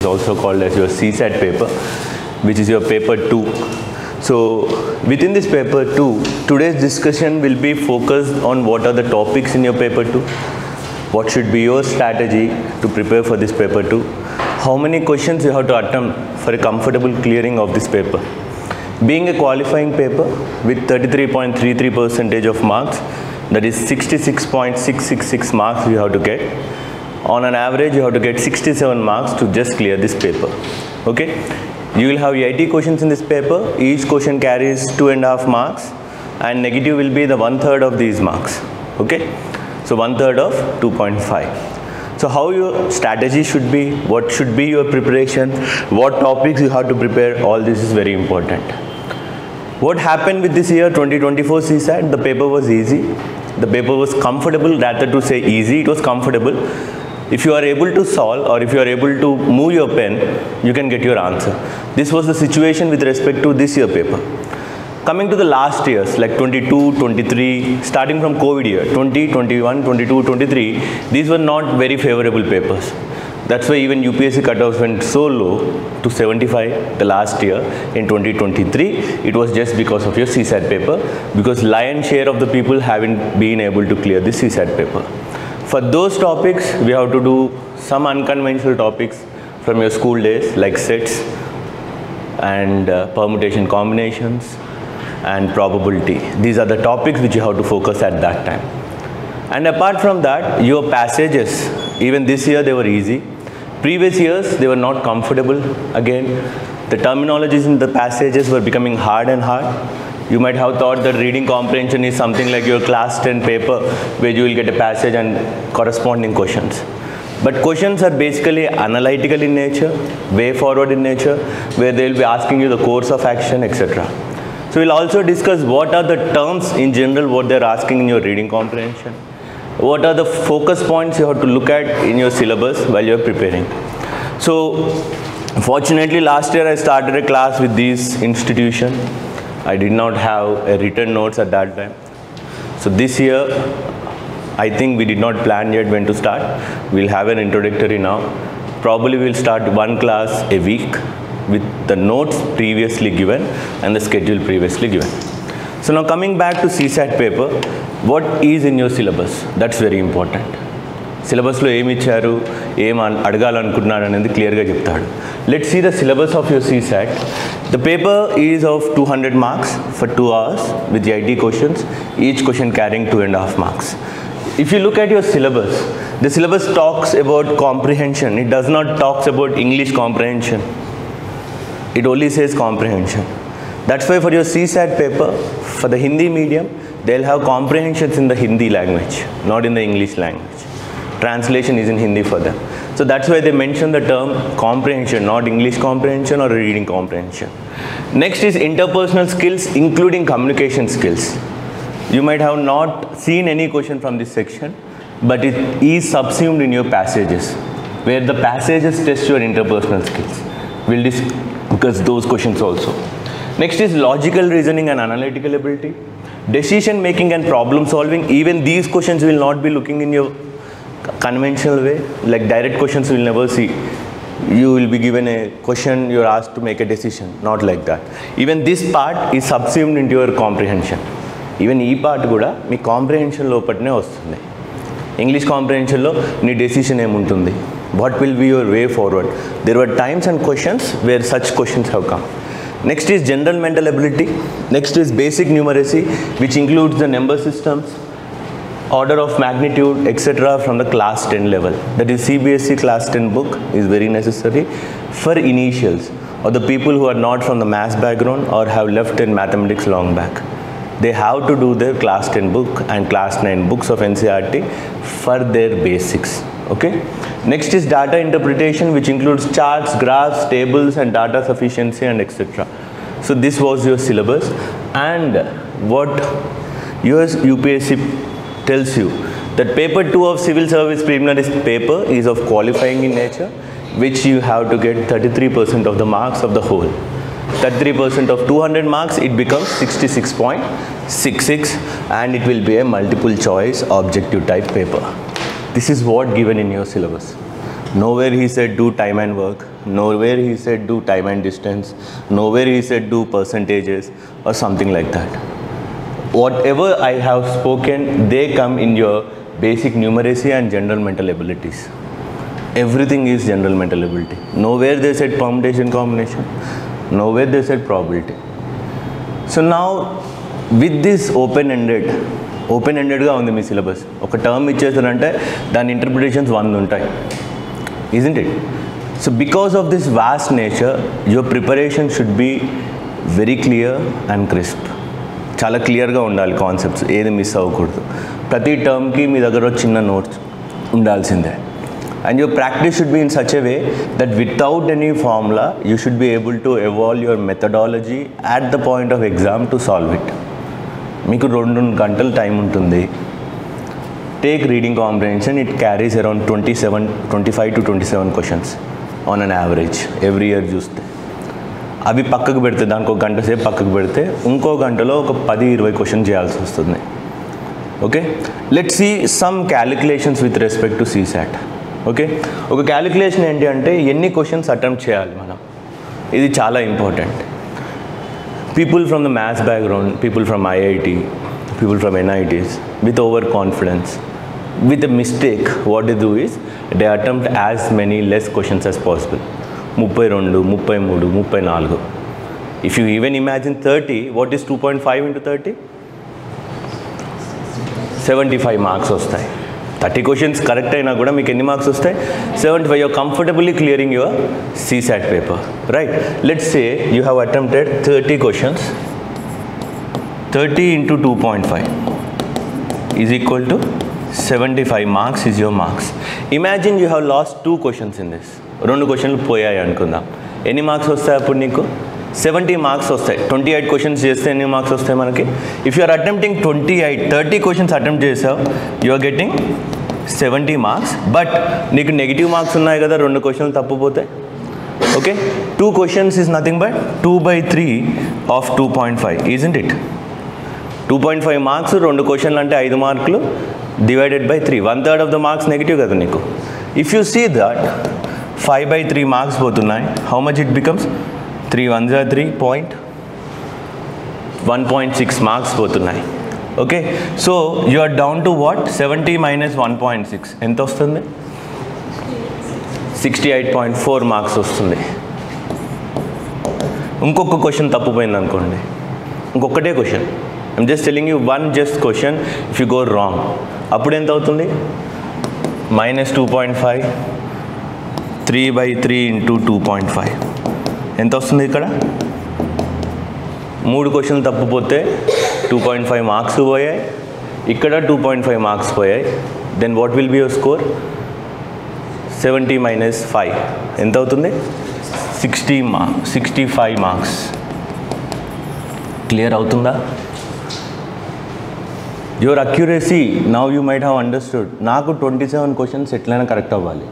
also called as your CSAT paper, which is your paper 2. So within this paper 2, today's discussion will be focused on what are the topics in your paper 2, what should be your strategy to prepare for this paper 2, how many questions you have to attempt for a comfortable clearing of this paper. Being a qualifying paper with 33.33% of marks, that is 66.666 marks you have to get. On an average, you have to get 67 marks to just clear this paper. Okay? You will have 80 questions in this paper. Each question carries 2.5 marks, and negative will be the 1/3 of these marks. Okay? So 1/3 of 2.5. So how your strategy should be, what should be your preparation, what topics you have to prepare, all this is very important. What happened with this year 2024 CSAT? The paper was easy. The paper was comfortable, rather to say easy, it was comfortable. If you are able to solve or if you are able to move your pen, you can get your answer. This was the situation with respect to this year paper. Coming to the last years like 22, 23, starting from COVID year, 20, 21, 22, 23, these were not very favorable papers. That's why even UPSC cutoffs went so low to 75 the last year in 2023. It was just because of your CSAT paper, because lion's share of the people haven't been able to clear this CSAT paper. For those topics, we have to do some unconventional topics from your school days like sets and permutation combinations and probability. These are the topics which you have to focus at that time. And apart from that, your passages, even this year they were easy. Previous years, they were not comfortable. Again, the terminologies in the passages were becoming hard and hard. You might have thought that reading comprehension is something like your class 10 paper, where you will get a passage and corresponding questions. But questions are basically analytical in nature, way forward in nature, where they will be asking you the course of action, etc. So we'll also discuss what are the terms in general, what they're asking in your reading comprehension. What are the focus points you have to look at in your syllabus while you're preparing. So fortunately last year I started a class with this institution. I did not have a written notes at that time. So this year I think we did not plan yet when to start. We'll have an introductory now. Probably we'll start one class a week with the notes previously given and the schedule previously given. So now coming back to CSAT paper, what is in your syllabus? That's very important. Syllabus lo em icharu, em adagalanuntunnaru anedi clear ga cheptadu. Let's see the syllabus of your CSAT. The paper is of 200 marks for 2 hours with 80 questions, each question carrying 2.5 marks. If you look at your syllabus, the syllabus talks about comprehension. It does not talk about English comprehension. It only says comprehension. That's why for your CSAT paper, for the Hindi medium, they'll have comprehensions in the Hindi language, not in the English language. Translation is in Hindi for them. So that's why they mention the term comprehension, not English comprehension or reading comprehension. Next is interpersonal skills, including communication skills. You might have not seen any question from this section, but it is subsumed in your passages, where the passages test your interpersonal skills. We'll discuss those questions also. Next is logical reasoning and analytical ability. Decision making and problem solving. Even these questions will not be looking in your conventional way, like direct questions you will never see. You will be given a question, you are asked to make a decision, not like that. Even this part is subsumed into your comprehension. Even ee part kuda mee comprehension lopatne vastundi. English comprehension lo nee decision em untundi, what will be your way forward. There were times and questions where such questions have come. Next is general mental ability. Next is basic numeracy, which includes the number systems, order of magnitude, etc. from the class 10 level. That is CBSE class 10 book is very necessary for initials or the people who are not from the maths background or have left in mathematics long back. They have to do their class 10 book and class 9 books of NCERT for their basics. Okay. Next is data interpretation, which includes charts, graphs, tables and data sufficiency and etc. So this was your syllabus, and what US UPSC tells you that paper 2 of civil service preliminary paper is of qualifying in nature, which you have to get 33% of the marks of the whole. 33% of 200 marks, it becomes 66.66, and it will be a multiple choice objective type paper. This is what given in your syllabus. Nowhere he said do time and work. Nowhere he said do time and distance. Nowhere he said do percentages or something like that. Whatever I have spoken, they come in your basic numeracy and general mental abilities. Everything is general mental ability. Nowhere they said permutation combination. Nowhere they said probability. So now with this open-endedగా ఉంది మీ syllabus. ఒక term ఇచ్చేసారంటే దాని interpretations 100 ఉంటాయి, isn't it? So because of this vast nature, your preparation should be very clear and crisp. చాలా క్లియర్గా ఉండాలి concepts, ఏది miss అవ్వకూడదు. ప్రతి టర్మ్కి మీ దగ్గర చిన్న నోట్స్ ఉండాల్సిందే. And your practice should be in such a way that without any formula, you should be able to evolve your methodology at the point of exam to solve it. మీకు 2 గంటల time ఉంటుంది. Take reading comprehension, it carries around 25 to 27 questions on an average every year చూస్తే. అవి పక్కకు పెడితే, దానికి ఒక గంట సేపు పక్కకు పెడితే ఇంకో గంటలో ఒక 10-20 క్వశ్చన్ చేయాల్సి వస్తుంది. Okay, let's see some calculations with respect to CSAT. Okay, ఒక క్యాలిక్యులేషన్ ఏంటి అంటే ఎన్ని క్వశ్చన్స్ అటెంప్ట్ చేయాలి మనం, ఇది చాలా important. People from the maths background, people from IIT, people from NITs with overconfidence, with a mistake, what they do is they attempt as many less questions as possible. 32, 33, 34. If you even imagine 30, what is 2.5 into 30? 75 marks వస్తాయి. 30 questions correct అయినా కూడా మీకు ఎన్ని marks వస్తాయి? 75. You're comfortably clearing your CSAT paper, right? Let's say you have attempted 30 questions. 30 into 2.5 is equal to 75 marks is your marks. Imagine you have lost 2 questions in this. 2 క్వశ్చన్లు పోయాయి అనుకుందాం. ఎన్ని marks వస్తాయి అప్పుడు నీకు? 70 మార్క్స్ వస్తాయి. 28 questions చేస్తే ఎన్ని మార్క్స్ వస్తాయి మనకి? If you are attempting 30 questions attempt చేసావు, you are getting 70 marks. But నీకు నెగిటివ్ మార్క్స్ ఉన్నాయి కదా 2 క్వశ్చన్లు తప్పుపోతే. Okay, 2 questions is nothing but 2/3 of 2.5, isn't it? 2.5 marks 2 క్వశ్చన్లు అంటే 5 మార్కులు divided by 3, 1/3 of the marks negative కదా నీకు. If you see that 5/3 marks పోతున్నాయి, how much it becomes? 3 1s are 3 1.6 marks పోతున్నాయి. Okay, so you are down to what? 70 minus 1.6 ఎంత వస్తుంది? 68.4 marks వస్తుంది. ఇంకొక క్వశ్చన్ తప్పుపోయింది అనుకోండి, ఇంకొకటే question, I'm just telling you one just question, if you go wrong అప్పుడు ఎంత అవుతుంది? -2.5, 3/3 into 2.5 ఎంత వస్తుంది? ఇక్కడ 3 క్వశ్చన్లు తప్పుపోతే 2.5 మార్క్స్ పోయాయి, ఇక్కడ 2.5 మార్క్స్ పోయాయి. Then what will be your score? 70 minus 5 ఎంత అవుతుంది? 65 మార్క్స్. క్లియర్ అవుతుందా? Your accuracy now you might have understood. నాకు 27 క్వశ్చన్స్ ఎట్లయినా కరెక్ట్ అవ్వాలి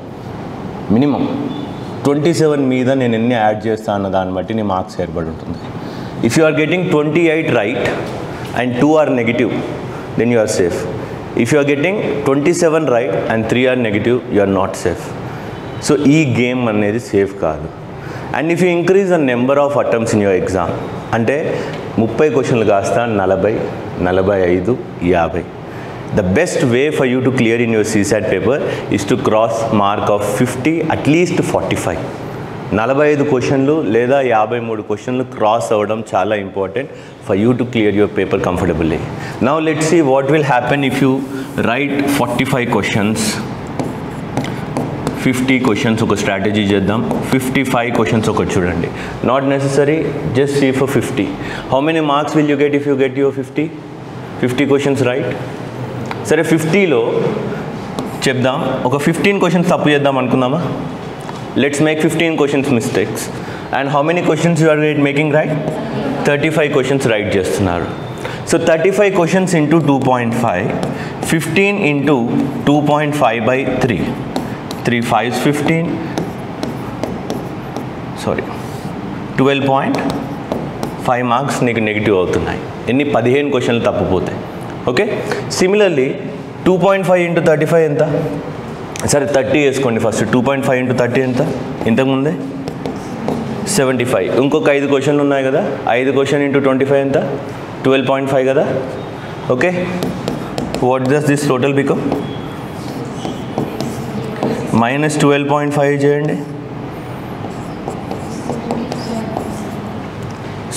మినిమం. 27 మీద నేను ఎన్ని యాడ్ చేస్తాను అన్న దాన్ని బట్టి నీ మార్క్స్ ఏర్పడి ఉంటుంది. If you are getting 28 right and 2 are negative, then you are safe. If you are getting 27 right and 3 are negative, you are not safe. So ఈ గేమ్ అనేది సేఫ్ కాదు. And if you increase the number of attempts in your exam, అంటే 30 క్వశ్చన్లు కాస్త 40, 45, 50. The best way for you to clear in your CSAT paper is to cross mark of 50, at least 45. 45 క్వశ్చన్లు లేదా 53 క్వశ్చన్లు cross అవ్వడం చాలా important for you to clear your paper comfortably. Now let's see what will happen if you write 45 questions. 50 questions ఒక strategy చేద్దాం. 55 questions ఒకటి చూడండి. Not necessary, just see for 50. How many marks will you get if you get your 50 questions right? సరే, 50లో చెప్దాం, ఒక 15 questions తప్పు చేద్దాం అనుకుందామా? Let's make 15 questions mistakes. And how many questions you are making right? 35 questions right చేస్తున్నారు. So 35 questions into 2.5, 15 into 2.5/3, 3 5s 15, sorry 12.5 marks నీకు negative అవుతున్నాయి. ఎన్ని? 15 క్వశ్చన్లు తప్పుపోతాయి. ఓకే, సిమిలర్లీ 2.5 into 35 ఎంత? సరే 30 వేసుకోండి ఫస్ట్. 2.5 ఇంటూ 30 ఎంత? ఇంతకుముందే 75. ఇంకొక 5 క్వశ్చన్లు ఉన్నాయి కదా, 5 క్వశ్చన్ ఇంటూ 25 ఎంత? 12.5 కదా. Okay, what does this total become? Minus 12.5 చేయండి.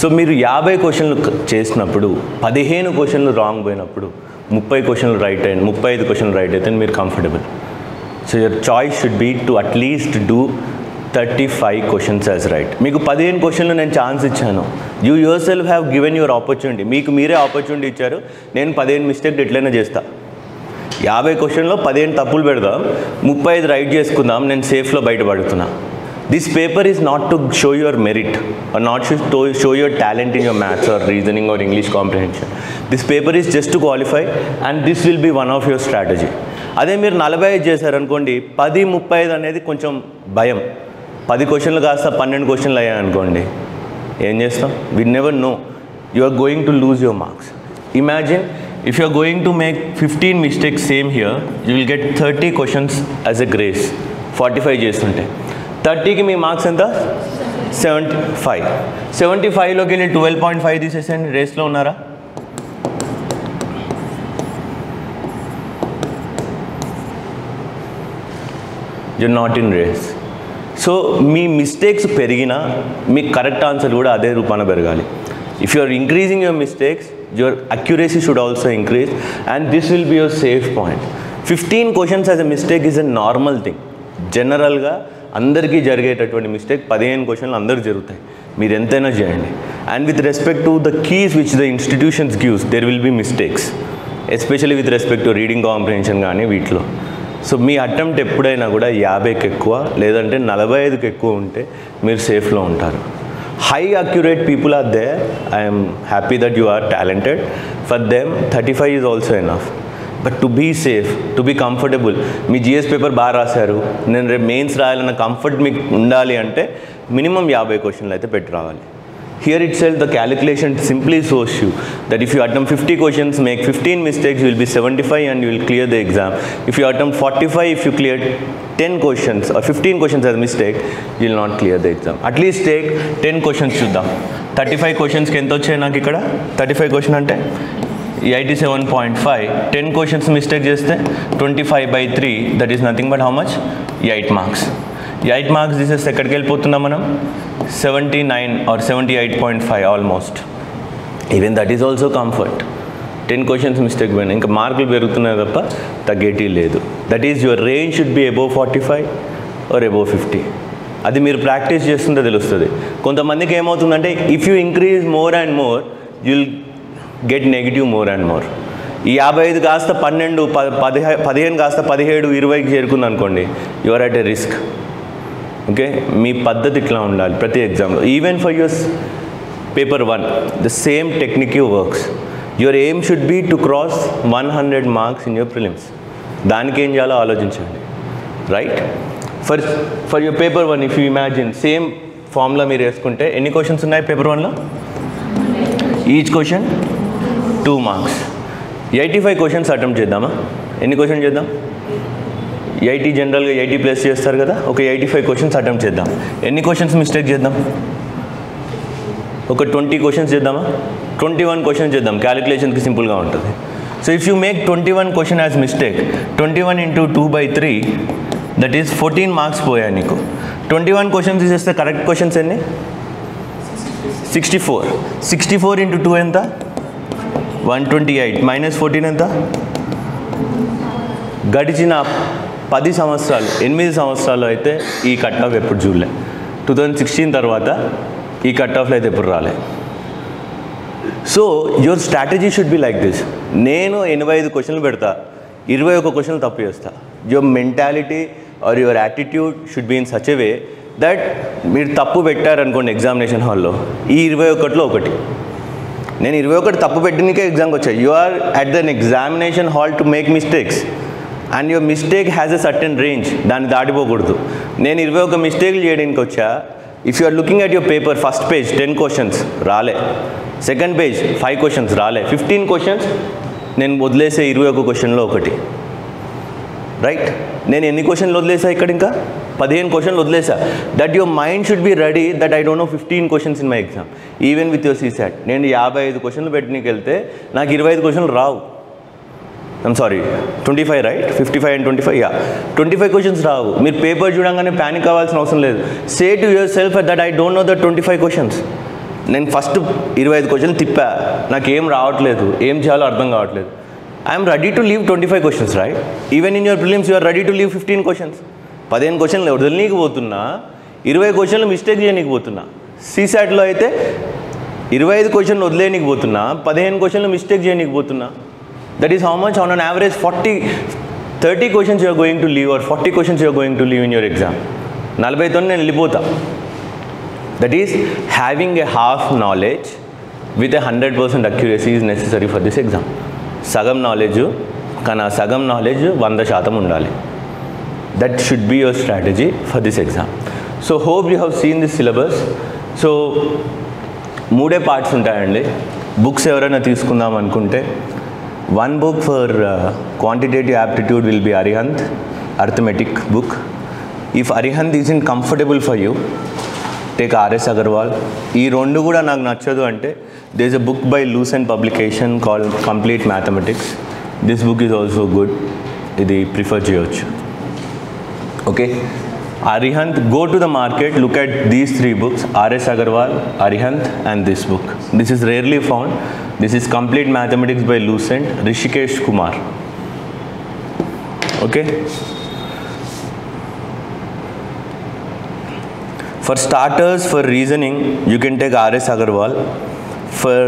సో మీరు 50 క్వశ్చన్లు చేసినప్పుడు 15 క్వశ్చన్లు రాంగ్ పోయినప్పుడు 30 క్వశ్చన్లు రైట్ అయ్యింది, 35 క్వశ్చన్లు రైట్ అయితే మీరు comfortable. So your choice should be to at least do 35 questions as right. మీకు 15 క్వశ్చన్లు నేను ఛాన్స్ ఇచ్చాను. You yourself have given your opportunity. మీకు మీరే ఆపర్చునిటీ ఇచ్చారు. నేను 15 మిస్టేక్ ఎట్లయినా చేస్తా. 50 క్వశ్చన్లో 15 తప్పులు పెడదాం, 35 రైట్ చేసుకుందాం, నేను సేఫ్లో బయటపడుతున్నా. This paper is not to show your merit or not to show your talent in your maths or reasoning or English comprehension. This paper is just to qualify and this will be one of your strategy. అదే మీరు 45 చేశారనుకోండి, 10, 35 అనేది కొంచెం భయం. 10 క్వశ్చన్లు కాస్త 12 క్వశ్చన్లు అయ్యాయి అనుకోండి, ఏం చేస్తాం? We never know. You are going to lose your marks. Imagine if you are going to make 15 mistakes same here, you will get 30 questions as a grace. 45 చేస్తుంటే 30కి మీ మార్క్స్ ఎంత? 75. 75లోకి వెళ్ళి 12.5 తీసేసండి. రేస్లో ఉన్నారా? You not in race. So మీ mistakes పెరిగినా మీ correct answer కూడా అదే రూపాన పెరగాలి. If you are increasing your mistakes, your accuracy should also increase and this will be your safe point. 15 questions as a mistake is a normal thing. జనరల్గా అందరికీ జరిగేటటువంటి మిస్టేక్ 15 క్వశ్చన్లు అందరికి జరుగుతాయి. మీరు ఎంతైనా చేయండి. And with respect to the keys which the institutions gives, there will be mistakes, especially with respect to reading comprehension కానీ వీటిలో. సో మీ అటెంప్ట్ ఎప్పుడైనా కూడా 50కి ఎక్కువ లేదంటే 45కి ఎక్కువ ఉంటే మీరు సేఫ్లో ఉంటారు. High accurate people are there. I'm happy that you are talented. For them 35 is also enough. But to be safe, to be comfortable, మీ జిఎస్ పేపర్ బాగా రాశారు, నేను రేపు మెయిన్స్ రాయాలన్న కంఫర్ట్ మీకు ఉండాలి అంటే మినిమం 50 క్వశ్చన్లు అయితే పెట్టి రావాలి. Here itself the calculation simply shows you that if you attempt 50 questions, make 15 mistakes, you will be 75 and you will clear the exam. If you attempt 45, if you clear 10 questions or 15 questions as a mistake, you will not clear the exam. At least take 10 questions చూద్దాం. 35 questions కి ఎంత వచ్చాయి నాకు ఇక్కడ? 35 question అంటే 87.5. 10 questions mistake చేస్తే 25/3, that is nothing but how much? 8 marks. 8 marks తీసేస్తే ఎక్కడికి వెళ్ళిపోతున్నాం మనం? 79 or 78.5 almost. Even that is also comfort. 10 questions mistake పోయినా ఇంకా మార్కులు పెరుగుతున్నాయి తప్ప తగ్గేటి లేదు. That is your range should be above 45 or above 50. అది మీరు ప్రాక్టీస్ చేస్తుంటే తెలుస్తుంది. కొంతమందికి ఏమవుతుందంటే if you increase more and more you will get negative more and more. ఈ 55 కాస్త 12, 15 కాస్త 17, 20కి చేరుకుంది అనుకోండి, you are at a risk. Okay, మీ పద్ధతి ఇట్లా ఉండాలి ప్రతి ఎగ్జామ్లో. Even for your paper 1 the same technique works. Your aim should be to cross 100 marks in your prelims. దానికి ఏం చేయాలో ఆలోచించండి. Right, for your paper 1 if you imagine same formula మీరు వేసుకుంటే ఎన్ని క్వశ్చన్స్ ఉన్నాయి పేపర్ 1లో? Each question 2 marks. 85 questions attempt చేద్దామా? ఎన్ని క్వశ్చన్ చేద్దాం? 80 జనరల్గా 80 ప్లస్ చేస్తారు కదా, ఒక 85 క్వశ్చన్స్ అటెంప్ట్ చేద్దాం. ఎన్ని క్వశ్చన్స్ మిస్టేక్ చేద్దాం? ఒక 20 క్వశ్చన్స్ చేద్దామా? 21 క్వశ్చన్స్ చేద్దాం. క్యాలిక్యులేషన్కి సింపుల్గా ఉంటుంది. So if you make 21 question as mistake, 21 into 2/3 that is 14 marks పోయాయి నీకు. 21 క్వశ్చన్స్ తీసేస్తే కరెక్ట్ క్వశ్చన్స్ ఎన్ని? 64. 64 into 2 ఎంత? 128 మైనస్ 14 ఎంత? గడిచిన 10 సంవత్సరాలు 8 సంవత్సరాలు అయితే ఈ కట్ ఆఫ్ ఎప్పుడు చూడలే. 2016 తర్వాత ఈ కట్ ఆఫ్లో అయితే ఎప్పుడు రాలే. So your strategy should be like this. నేను 85 క్వశ్చన్లు పెడతా, 21 క్వశ్చన్లు తప్పు చేస్తా. Your mentality or your attitude should be in such a way that మీరు తప్పు పెట్టారనుకోండి ఎగ్జామినేషన్ హాల్లో, ఈ 21లో ఒకటి. నేను 21 తప్పు పెట్టినకే ఎగ్జామ్కి వచ్చాయి. You are at then examination hall to make mistakes and your mistake has a certain range. దాన్ని దాటిపోకూడదు. నేను 21 మిస్టేక్లు చేయడానికి వచ్చా. If you are looking at your paper, first page 10 questions రాలే, సెకండ్ పేజ్ 5 క్వశ్చన్స్ రాలే, 15 క్వశ్చన్స్ నేను వదిలేసే 21 క్వశ్చన్లో ఒకటి. రైట్. నేను ఎన్ని క్వశ్చన్లు వదిలేసా ఇక్కడ, ఇంకా 15 క్వశ్చన్లు వదిలేసా. That your mind should be ready that I don't know 15 questions in my exam even with your CSAT. నేను 55 క్వశ్చన్లు పెట్టడానికి వెళ్తే నాకు 25 క్వశ్చన్లు రావు. I'm sorry, 25 right, 55 and 25, 25 questions రావు. మీరు పేపర్ చూడంగానే ప్యానిక్ అవ్వాల్సిన అవసరం లేదు. Say to yourself that I don't know the 25 questions. నేను ఫస్ట్ 25 క్వశ్చన్లు తిప్పా, నాకు ఏం రావట్లేదు, ఏం చేయాలో అర్థం కావట్లేదు. I'm ready to leave 25 questions right. Even in your prelims you are ready to leave 15 questions. 15 క్వశ్చన్లు వదిలేకపోతున్నా, 20 క్వశ్చన్లు మిస్టేక్ చేయనీకపోతున్నా. CSATలో అయితే 25 క్వశ్చన్లు వదిలేయనీకపోతున్నా, 15 క్వశ్చన్లు మిస్టేక్ చేయనీకపోతున్నా. That is how much on an average 30 questions you are going to leave or 40 questions you are going to leave in your exam. 40తో నేను వెళ్ళిపోతా. That is having a half knowledge with 100% accuracy is necessary for this exam. సగం knowledge, కానీ ఆ సగం knowledge 100% ఉండాలి. That should be your strategy for this exam. So hope you have seen this syllabus. So 3 parts ఉంటాయండి. Books ఎవరైనా తీసుకుందాం అనుకుంటే, 1 book for quantitative aptitude will be Arihant arithmetic book. If Arihant is in comfortable for you, take RS Agarwal. ఈ 2 కూడా నాకు నచ్చదు అంటే, there is a book by Lucent publication called Complete Mathematics. This book is also good. ఇది prefer చేయొచ్చు. Okay, Arihant, go to the market, look at these 3 books, RS Agarwal, Arihant and this book. This is rarely found. This is Complete Mathematics by Lucent, Rishikesh Kumar. Okay. For starters, for reasoning, you can take RS Agarwal. For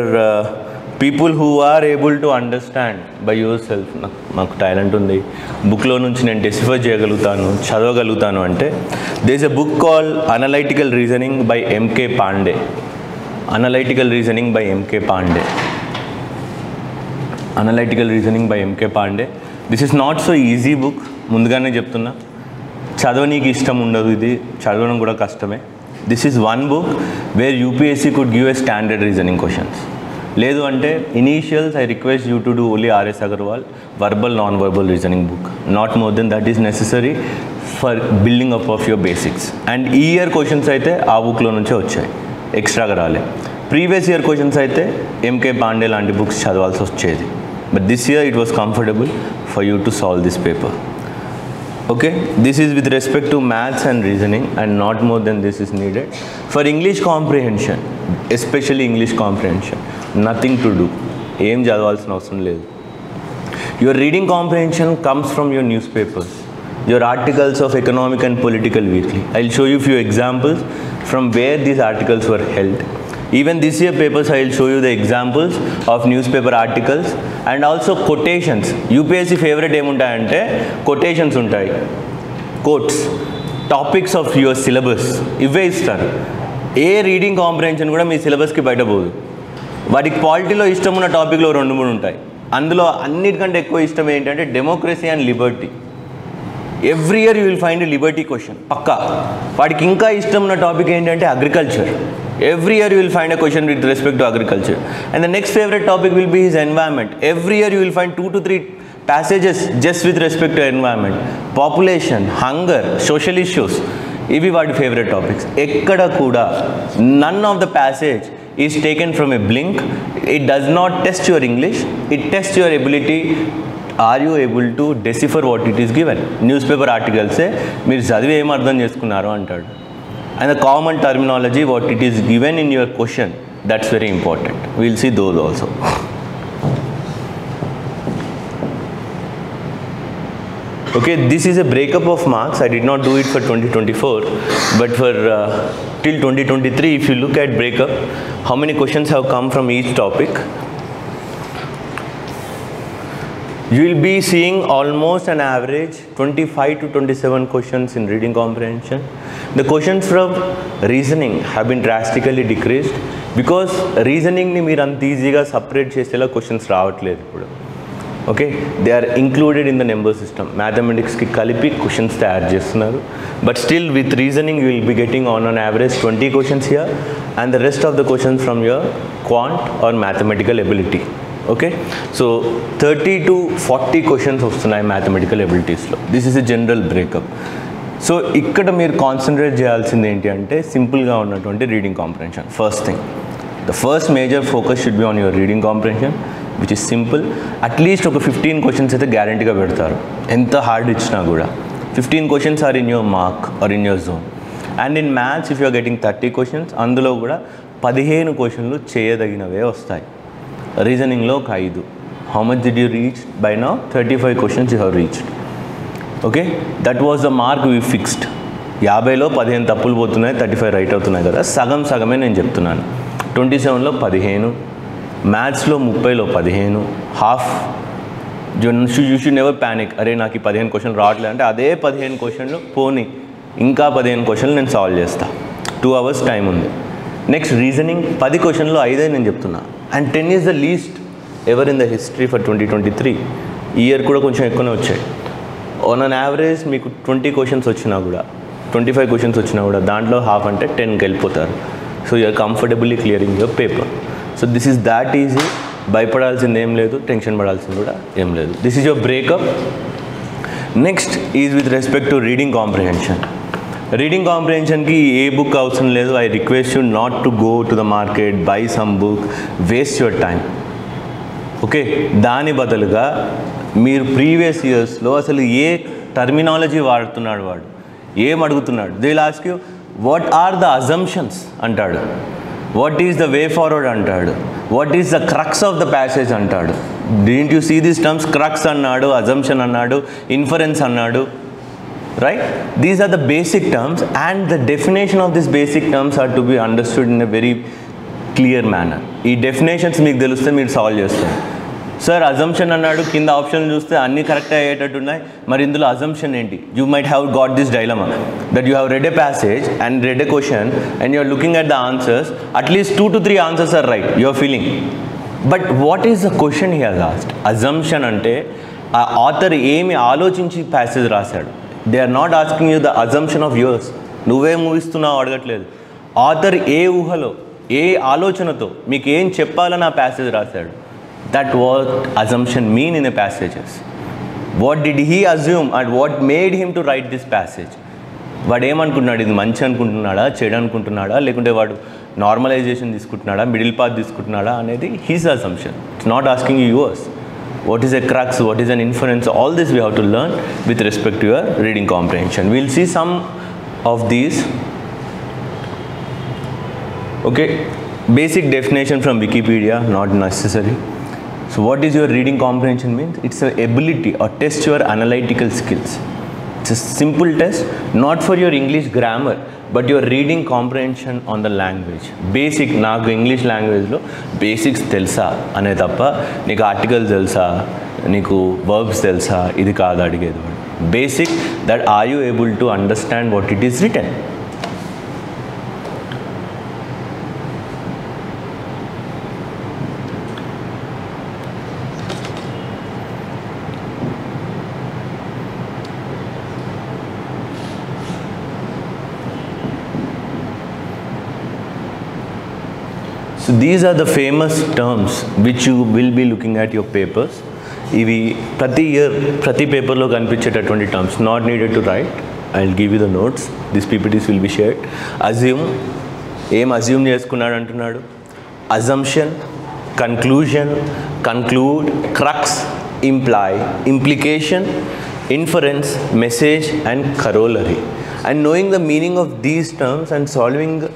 people who are able to understand by yourself, నాకు talent ఉంది, బుక్లో నుంచి నేను decipher చేయగలుగుతాను, చదవగలుగుతాను అంటే, there is a book called Analytical Reasoning by M.K. Pandey. Analytical Reasoning by M.K. Pandey. Analytical Reasoning by M.K. Pandey. This is not so easy book. ముందుగానే చెప్తున్నా, చదవనీకి ఇష్టం ఉండదు, ఇది చదవడం కూడా కష్టమే. This is 1 book where UPSC could give a standard reasoning questions. లేదు అంటే initials I request you to do only RS Agarwal verbal non verbal reasoning book. Not more than that is necessary for building up of your basics. And ఈ year questions అయితే ఆ బుక్లో నుంచే వచ్చాయి, ఎక్స్ట్రాగా రాలే. ప్రీవియస్ ఇయర్ క్వశ్చన్స్ అయితే M.K. Pandey లాంటి బుక్స్ చదవాల్సి వచ్చేది. But this year it was comfortable for you to solve this paper. Okay, this is with respect to maths and reasoning, and not more than this is needed. For English comprehension, especially English comprehension, nothing to do. Em chadavalsina avasaram ledhu. Your reading comprehension comes from your newspapers, your articles of Economic and Political Weekly. I'll show you few examples from where these articles were held. Even this year papers, I will show you the examples of newspaper articles and also quotations. UPSC favorite ఏముంటాయంటే quotations ఉంటాయి, quotes, topics of your syllabus ఇవే ఇస్తారు. ఏ reading comprehension కూడా మీ సిలబస్కి బయటపోదు. వాటికి పాలిటీలో ఇష్టం ఉన్న టాపిక్లో 2-3 ఉంటాయి. అందులో అన్నిటికంటే ఎక్కువ ఇష్టం ఏంటంటే democracy and liberty. Every year you will find a liberty question పక్కా. వాడికి ఇంకా ఇష్టం ఉన్న టాపిక్ ఏంటంటే agriculture. Every year you will find a question with respect to agriculture. And the next favorite topic will be his environment. Every year you will find 2 to 3 passages just with respect to environment. Population, hunger, social issues. Ivi vaadi favorite topics. Ekkada kuda none of the passage is taken from a blink. It does not test your English. It tests your ability. Are you able to decipher what it is given? Newspaper articles say మీరు చదివి ఏం అర్థం చేసుకున్నారు అంటాడు. And the common terminology, what it is given in your question, that's very important. We'll see those also. Okay, this is a breakup of marks. I did not do it for 2024, but for till 2023, if you look at breakup, how many questions have come from each topic? You will be seeing almost an average 25 to 27 questions in reading comprehension. The questions from reasoning have been drastically decreased because reasoning ni meer ant easy ga separate chesela questions ravatledu ippudu. Okay, they are included in the number system. Mathematics ki kalipi questions tayar chestunaru, but still with reasoning you will be getting on average 20 questions here and the rest of the questions from your quant or mathematical ability. Okay. So 30 to 40 questions వస్తున్నాయి mathematical ఎబిలిటీస్లో. This is a general breakup. So ఇక్కడ మీరు concentrate చేయాల్సింది ఏంటి అంటే సింపుల్గా ఉన్నటువంటి reading comprehension. First thing, the first major focus should be on your reading comprehension, which is simple. At least ఒక 15 క్వశ్చన్స్ అయితే గ్యారంటీగా పెడతారు, ఎంత హార్డ్ ఇచ్చినా కూడా. 15 questions or in your mark or in your zone. And in maths if you're getting 30 questions, అందులో కూడా 15 క్వశ్చన్లు చేయదగినవే వస్తాయి. రీజనింగ్లో ఒక 5. How much did you reach by now? 35 questions you have reached. Okay, that was the mark we fixed. 50లో 15 తప్పులు పోతున్నాయి, 35 రైట్ అవుతున్నాయి కదా, సగం సగమే నేను చెప్తున్నాను. 27లో 15, మ్యాథ్స్లో 30లో 15, half. You should never panic, అరే నాకు ఈ 15 క్వశ్చన్లు రావట్లేదు అంటే అదే 15 క్వశ్చన్లు పోనీ ఇంకా 15 క్వశ్చన్లు నేను సాల్వ్ చేస్తాను. 2 hours టైం ఉంది. నెక్స్ట్ రీజనింగ్ 10 క్వశ్చన్లో 5 నేను చెప్తున్నా. And 10 is the least ever in the history for 2023. ఈ ఇయర్ కూడా కొంచెం ఎక్కువనే వచ్చాయి. ఆన్ అన్ యావరేజ్ మీకు 20 క్వశ్చన్స్ వచ్చినా కూడా, 25 క్వశ్చన్స్ వచ్చినా కూడా దాంట్లో హాఫ్ అంటే 10కి వెళ్ళిపోతారు. So you're comfortably clearing your paper. So this is that easy. భయపడాల్సింది ఏం లేదు, టెన్షన్ పడాల్సింది కూడా ఏం లేదు. This is your breakup. Next is with respect to reading comprehension. Reading కాంప్రహెన్షన్కి ఏ బుక్ అవసరం లేదు. I request you not to go to the market, buy some book, waste your time. Okay, దాని బదులుగా మీరు ప్రీవియస్ ఇయర్స్లో అసలు ఏ టర్మినాలజీ వాడుతున్నాడు, వాడు ఏం అడుగుతున్నాడు, they will ask you what are the assumptions అంటాడు, what is the way forward అంటాడు, what is the crux of the passage అంటాడు. Didn't you see these terms? Crux అన్నాడు, అజంప్షన్ అన్నాడు, ఇన్ఫరెన్స్ అన్నాడు, right? These are the basic terms and the definition of these basic terms are to be understood in a very clear manner. ఈ definitions మీకు తెలిస్తే మీరు solve చేస్తారు. Sir assumption అన్నాడు, కింద ఆప్షన్ చూస్తే అన్నీ కరెక్ట్ అయ్యేటట్టు ఉన్నాయి, మరి ఇందులో అజంప్షన్ ఏంటి? You might have got this dilemma that you have read a passage and read a question and you are looking at the answers, at least 2 to 3 answers are right, you are feeling. But what is the question he has asked? Assumption అంటే ఆ author ఏమి ఆలోచించి passage రాశాడు. They are not asking you the assumption of yours. నువ్వేం ఊహిస్తున్నావు అడగట్లేదు. Author ఏ ఊహలో, ఏ ఆలోచనతో మీకు ఏం చెప్పాలని ఆ ప్యాసేజ్ రాశాడు. That what assumption mean in a passages. What did he assume and what made him to right this passage? వాడు ఏమనుకుంటున్నాడు? ఇది మంచి అనుకుంటున్నాడా, చెడు అనుకుంటున్నాడా, లేకుంటే వాడు నార్మలైజేషన్ తీసుకుంటున్నాడా, మిడిల్ పాత్ తీసుకుంటున్నాడా అనేది he's assumption. It's not asking you yours. What is a crux, what is an inference, all this we have to learn with respect to your reading comprehension. We'll see some of these. Okay, basic definition from Wikipedia, not necessary. So what is your reading comprehension means? It's an ability or test your analytical skills. It's a simple test, not for your English grammar, but your reading comprehension on the language. Basic, నాకు English లాంగ్వేజ్లో basics తెలుసా అనే తప్ప నీకు articles తెలుసా, నీకు verbs తెలుసా, ఇది కాదు అడిగేది. Basic, that are you able to understand what it is written. So these are the famous terms which you will be looking at your papers. ఇవి ప్రతి ఇయర్ ప్రతి పేపర్లో కనిపించేటటువంటి terms, not needed to write. I will give you the notes, this PPTs will be shared. Assume, ఏం assume చేసుకున్నాడు అంటున్నాడు. Assumption, conclusion, conclude, crux, imply, implication, inference, message and corollary. And knowing the meaning of these terms and solving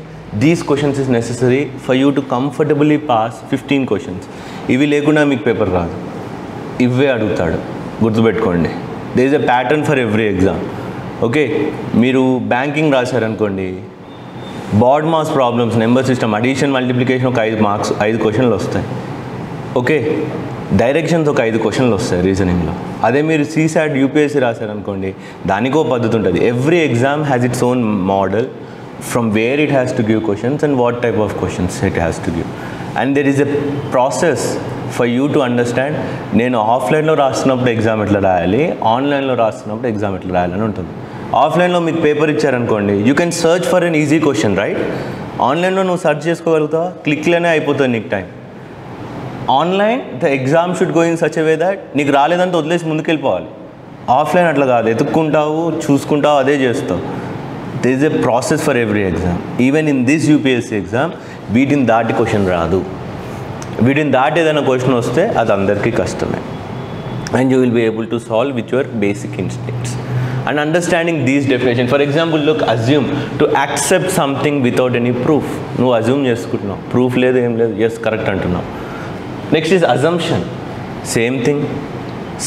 these questions is necessary for you to comfortably pass 15 questions. ఇవి లేకుండా మీకు paper రాదు, ఇవే అడుగుతాడు, గుర్తుపెట్టుకోండి. there is a pattern for every exam. ఓకే, మీరు banking రాశారనుకోండి, BODMAS problems, number system, addition, multiplication ఒక 5 మార్క్స్, 5 క్వశ్చన్లు వస్తాయి. ఓకే, డైరెక్షన్స్ ఒక 5 క్వశ్చన్లు వస్తాయి రీజనింగ్లో. అదే మీరు సీసాట్ యూపీఎస్సీ రాశారనుకోండి, దానికో పద్ధతి ఉంటుంది. Every exam has its own model from where it has to give questions and what type of questions it has to give. And there is a process for you to understand. నేను ఆఫ్లైన్లో రాస్తున్నప్పుడు exam ఎట్లా రాయాలి, ఆన్లైన్లో రాస్తున్నప్పుడు exam ఎట్లా రాయాలని ఉంటుంది. ఆఫ్లైన్లో మీకు పేపర్ ఇచ్చారనుకోండి, you can search for an easy question, right? ఆన్లైన్లో నువ్వు సర్చ్ చేసుకోగలుగుతావా? క్లిక్లోనే అయిపోతుంది నీకు time. Online the exam should go in such a way that నీకు రాలేదంటే వదిలేసి ముందుకెళ్ళిపోవాలి. ఆఫ్లైన్ అట్లా కాదు, ఎత్తుక్కుంటావు, చూసుకుంటావు, అదే చేస్తావు. This is a process for every exam. Even in this UPSC exam వీటిని దాటి క్వశ్చన్ రాదు. వీటిని దాటి ఏదైనా క్వశ్చన్ వస్తే అది అందరికీ కష్టమే. And you will be able to solve with your basic instincts and understanding these definitions. For example, look, assume, to accept something without any proof. No assume చేసుకుంటున్నావు, ప్రూఫ్ లేదు, ఏం లేదు, ఎస్ కరెక్ట్ అంటున్నావు. Next is assumption. Same thing.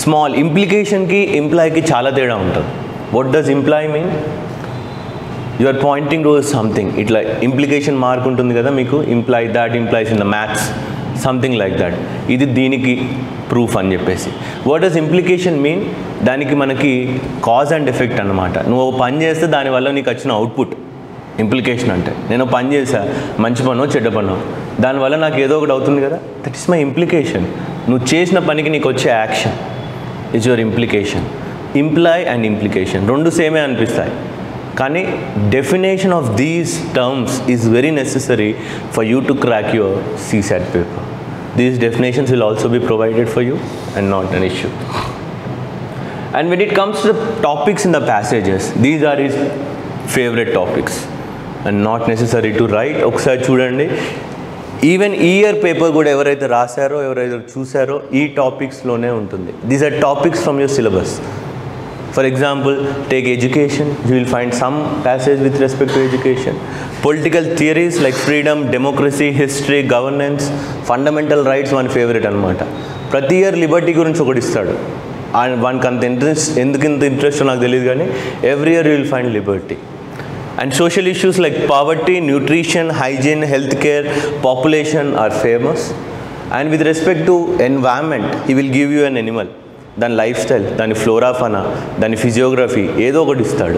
Small ఇంప్లికేషన్కి ఇంప్లాయ్కి చాలా తేడా ఉంటుంది. What does imply mean? You are pointing to something. ఇట్లా ఇంప్లికేషన్ మార్క్ ఉంటుంది కదా మీకు, imply that implies in the maths, something like that. ఇది దీనికి ప్రూఫ్ అని చెప్పేసి. What does implication mean? దానికి మనకి కాజ్ అండ్ ఎఫెక్ట్ అనమాట. నువ్వు పని చేస్తే దానివల్ల నీకు వచ్చిన అవుట్పుట్ ఇంప్లికేషన్. అంటే నేను పని చేసా, మంచి పనో చెడ్డ పనో, దానివల్ల నాకు ఏదో ఒకటి అవుతుంది కదా, దట్ ఈస్ మై ఇంప్లికేషన్. నువ్వు చేసిన పనికి నీకు వచ్చే action is your implication. Imply and implication రెండు సేమే అనిపిస్తాయి, కానీ definition of these terms is very necessary for you to crack your CSAT paper. These definitions will also be provided for you and not an issue. And when it comes to the topics in the passages, these are his favorite topics and not necessary to write. ఒకసారి చూడండి, even year paper కూడా ఎవరైతే రాశారో, ఎవరైతే చూసారో, ఈ టాపిక్స్లోనే ఉంటుంది. These are topics from your syllabus. For example, take education, you will find some passage with respect to education. Political theories like freedom, democracy, history, governance, fundamental rights, one favorite anamata. ప్రతి year Liberty గురించి ఒకటి ఇస్తాడు. వానికి అంత interest, ఎందుకు ఇంత interest నాకు తెలియదు, కానీ every year you will find Liberty. And social issues like poverty, nutrition, hygiene, healthcare, population are famous. And with respect to environment, he will give you an animal, దాని లైఫ్ స్టైల్, దాని flora fauna, దాని physiography, ఏదో ఒకటి ఇస్తాడు.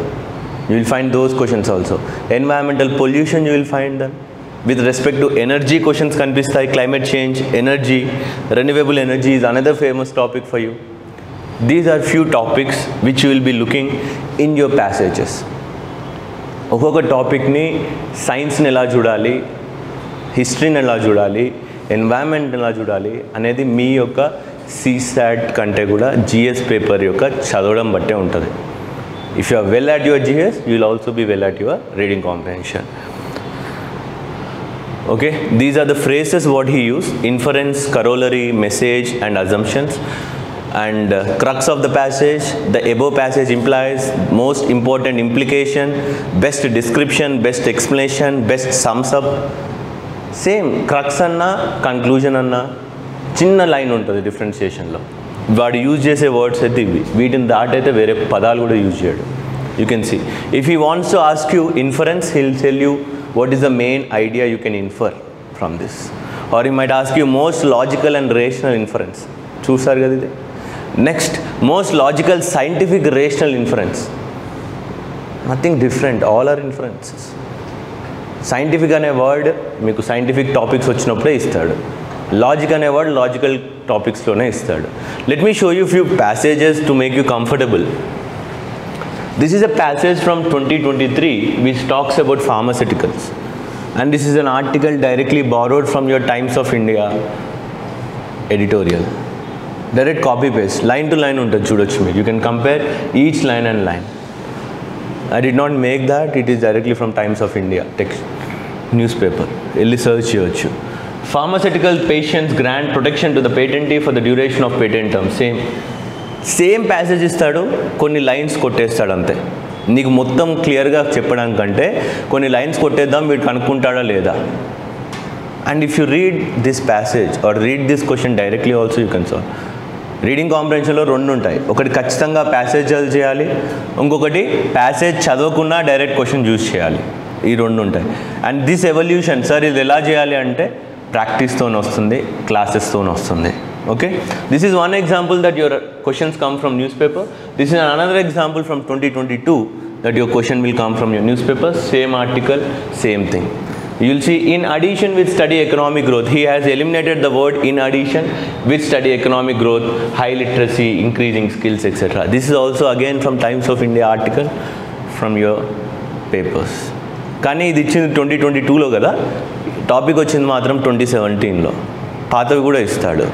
You will find those questions also. Environmental pollution you will find them. With respect to energy questions కనిపిస్తాయి. Climate change, energy, renewable energy is another famous topic for you. These are few topics which you will be looking in your passages. ఒక్కొక్క టాపిక్ని సైన్స్ని ఎలా చూడాలి, హిస్టరీని ఎలా చూడాలి, environment ఎలా చూడాలి అనేది మీ యొక్క CSAT కంటే కూడా GS పేపర్ యొక్క చదవడం బట్టే ఉంటుంది. If you are well at your GS, you will also be well at your reading comprehension. Okay, these are the phrases what he uses: inference, corollary, message and assumptions. And crux of the passage, the above passage implies most important implication, best description, best explanation, best sums up. Same crux అన్నా conclusion అన్నా చిన్న line ఉంటుంది డిఫరెన్షియేషన్లో. వాడు use చేసే words అయితే ఇవి, వీటిని దాటైతే వేరే పదాలు కూడా యూజ్ చేయడు. You can see if he wants to ask you inference, he will tell you what is the main idea you can infer from this. Or he might ask you most logical and rational inference. చూస్తారు కదా ఇది. Next, most logical scientific rational inference. Nothing different, all are inferences. Scientific అనే word మీకు scientific topics వచ్చినప్పుడే ఇస్తాడు. Logic అనే word logical టాపిక్స్లోనే ఇస్తాడు. Let me show you few passages to make you comfortable. This is a passage from 2023 which talks about pharmaceuticals, and this is an article directly borrowed from your Times of India editorial. Direct copy paste, line to line ఉంటుంది చూడొచ్చు మీరు. You can compare each line and line. I did not make that, it is directly from Times of India text newspaper. వెళ్ళి search చేయొచ్చు. Pharmaceutical patients grant protection to the patentee for the duration of patent term. Same passage ఇస్తాడు, కొన్ని lines కొట్టేస్తాడు అంతే. నీకు మొత్తం క్లియర్గా చెప్పడానికంటే కొన్ని lines కొట్టేద్దాం, వీడు కనుక్కుంటాడా లేదా. And if you read this passage or read this question directly also you can solve. Reading కాంప్రహెన్షన్లో రెండు ఉంటాయి. ఒకటి ఖచ్చితంగా ప్యాసేజ్ చదివి చేయాలి, ఇంకొకటి ప్యాసేజ్ చదవకుండా డైరెక్ట్ క్వశ్చన్ చూస్ చేయాలి. ఈ రెండు ఉంటాయి. అండ్ దిస్ ఎవల్యూషన్ సార్ ఇది ఎలా చేయాలి అంటే ప్రాక్టీస్తో వస్తుంది, క్లాసెస్తో వస్తుంది. Okay, this is one example that your questions come from newspaper. This is another example from 2022 that your question will come from your newspaper. Same article, same thing. You will see, in addition with study economic growth, he has eliminated the word in addition with study economic growth, high literacy, increasing skills, etc. This is also again from Times of India article from your papers. కానీ ఇది ఇచ్చింది 2022లో కదా, topic వచ్చింది మాత్రం 2017లో. పాతవి కూడా ఇస్తాడు.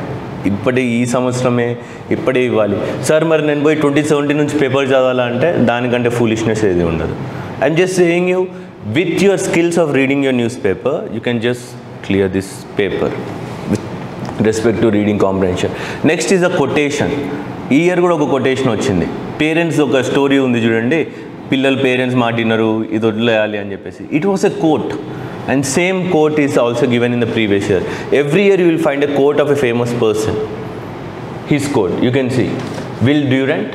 ఈ సంవత్సరమే ఇప్పుడే ఇవ్వాలి సార్, మరి నేను పోయి 2017 నుంచి పేపర్ చదవాలంటే దానికంటే ఫూలిష్నెస్ ఏది ఉండదు. I'm just saying you, with your skills of reading your news paper you can just clear this paper with respect to reading comprehension. Next is a quotation. ఈ ఇయర్ కూడా ఒక కొటేషన్ వచ్చింది. Parents ఒక story ఉంది చూడండి, పిల్లలు parents మాటిన్నారు ఇది వదిలేయాలి అని చెప్పేసి. It was a quote, and same quote is also given in the previous year. Every year you will find a quote of a famous person. His quote, you can see, Will Durant,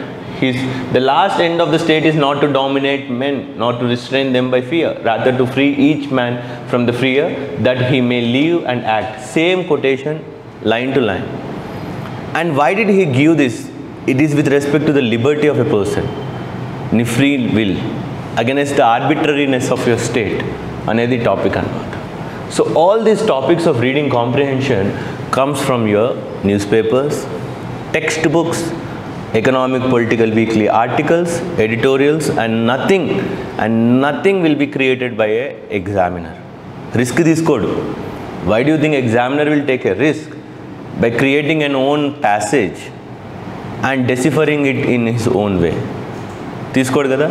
the last end of the state is not to dominate men, not to restrain them by fear, rather to free each man from the fear that he may live and act. Same quotation, line to line. And why did he give this? It is with respect to the liberty of a person, free will, against the arbitrariness of your state. అనేది topic అన్నమాట. So all these topics of reading comprehension comes from your newspapers, textbooks, economic political weekly articles, editorials, and nothing will be created by a examiner. Risk తీసుకోడు. Why do you think examiner will take a risk? By creating an own passage and deciphering it in his own way. తీసుకోడు కదా.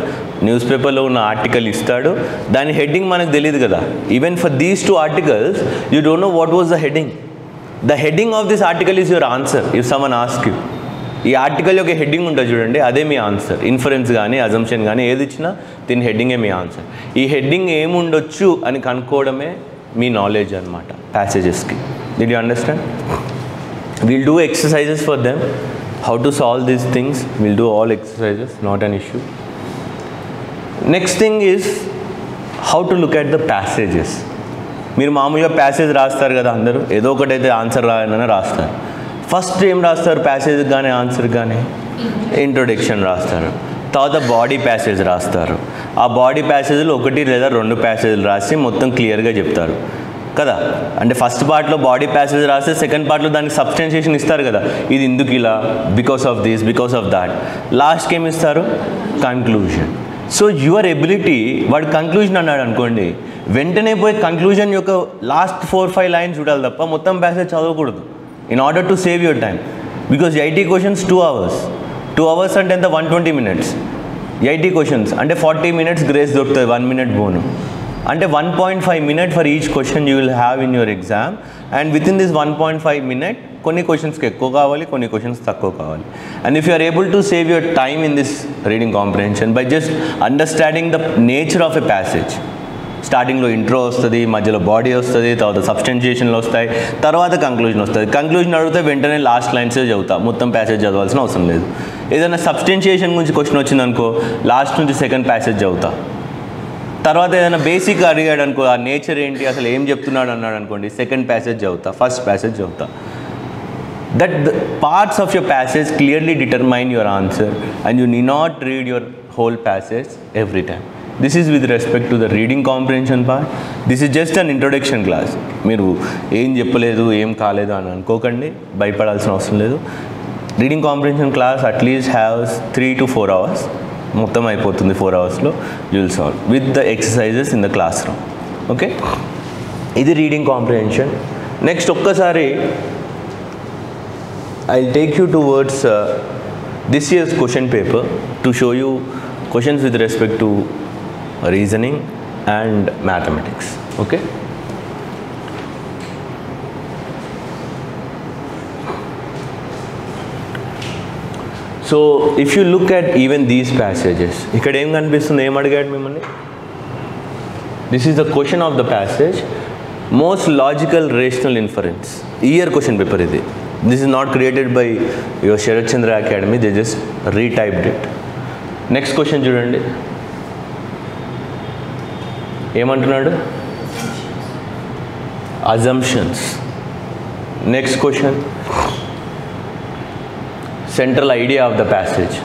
News పేపర్లో ఉన్న article ఇస్తాడు, దాని heading మనకు తెలియదు కదా. Even for these 2 articles you don't know what was the heading. The heading of this article is your answer if someone ask you. ఈ ఆర్టికల్ యొక్క హెడ్డింగ్ ఉంటుంది చూడండి, అదే మీ ఆన్సర్. ఇన్ఫరెన్స్ కానీ అజంప్షన్ కానీ ఏది ఇచ్చినా దీని హెడ్డింగే మీ ఆన్సర్. ఈ హెడ్డింగ్ ఏముండొచ్చు అని కనుక్కోవడమే మీ నాలెడ్జ్ అనమాట ప్యాసేజెస్కి. Did you understand? Will do exercises for them. How to solve these things, we'll do all exercises, not an issue. Next thing is how to look at the passages. మీరు మామూలుగా passage రాస్తారు కదా, అందరూ ఏదో ఒకటైతే answer రాయనని రాస్తారు. First ఏం రాస్తారు ప్యాసేజ్కి కానీ ఆన్సర్కి కానీ? ఇంట్రొడక్షన్ రాస్తారు. తర్వాత బాడీ ప్యాసేజ్ రాస్తారు. ఆ బాడీ ప్యాసేజ్లో 1 లేదా 2 ప్యాసేజ్లు రాసి మొత్తం క్లియర్గా చెప్తారు కదా. అంటే ఫస్ట్ పార్ట్లో బాడీ ప్యాసేజ్ రాస్తే సెకండ్ పార్ట్లో దానికి సబ్స్టెన్షియేషన్ ఇస్తారు కదా, ఇది ఎందుకు ఇలా, because of this, because of that. లాస్ట్కి ఏమి ఇస్తారు? కన్క్లూజన్. సో యువర్ ఎబిలిటీ, వాడు కన్క్లూజన్ అన్నాడు అనుకోండి, వెంటనే పోయి కన్క్లూజన్ యొక్క లాస్ట్ 4-5 లైన్స్ చూడాలి తప్ప మొత్తం ప్యాసేజ్ చదవకూడదు. In order to save your time. Because 80 questions 2 hours. 2 hours అంటే ఎంత? 120 minutes. 80 క్వశ్చన్స్ అంటే 40 minutes గ్రేస్ దొరుకుతుంది, 1 minute బోను. అంటే 1.5 minutes for each question you will have in your exam. And with in this 1.5 minutes కొన్ని క్వశ్చన్స్కి ఎక్కువ కావాలి, కొన్ని క్వశ్చన్స్ తక్కువ కావాలి. And if you are able to save your time in this reading comprehension by just understanding the nature of a passage. స్టార్టింగ్లో intro వస్తుంది, మధ్యలో బాడీ వస్తుంది, తర్వాత సబ్స్టెన్షియేషన్లు వస్తాయి, తర్వాత కంక్లూజన్ వస్తుంది. కంక్లూజన్ అడిగితే వెంటనే లాస్ట్ లైన్సే చదువుతా, మొత్తం ప్యాసేజ్ చదవాల్సిన అవసరం లేదు. ఏదైనా సబ్స్టెన్షియేషన్ గురించి క్వశ్చన్ వచ్చిందనుకో, లాస్ట్ నుంచి సెకండ్ ప్యాసేజ్ చదువుతా. తర్వాత ఏదైనా బేసిక్ అడిగాడు అనుకో, ఆ నేచర్ ఏంటి, అసలు ఏం చెప్తున్నాడు అన్నాడు అనుకోండి, సెకండ్ ప్యాసేజ్ చదువుతా, ఫస్ట్ ప్యాసేజ్ చదువుతా. That the parts of your passage clearly determine your answer and you need not read your whole passage every time. This is with respect to the reading comprehension part. This is just an introduction class. మీరు ఏం చెప్పలేదు, ఏం కాలేదు అని అనుకోకండి, భయపడాల్సిన అవసరం లేదు. Reading comprehension class at least haves 3 to 4 hours. మొత్తం అయిపోతుంది 4 hours. You will solve with the exercises in the class room. Okay, ఇది రీడింగ్ కాంప్రిహెన్షన్. నెక్స్ట్ ఒక్కసారి I will take you towards this years question paper to show you questions with respect to reasoning and mathematics. Okay, so if you look at even these passages, ఇక్కడ ఏం కనిపిస్తుంది, ఏం అడిగాడు మిమ్మల్ని? This is the question of the passage, most logical rational inference. Year question paper ఇది. This is not created by your Sharat Chandra academy, they just retyped it. Next question చూడండి, ఏమంటున్నాడు? Assumptions. Next question, central idea of the passage.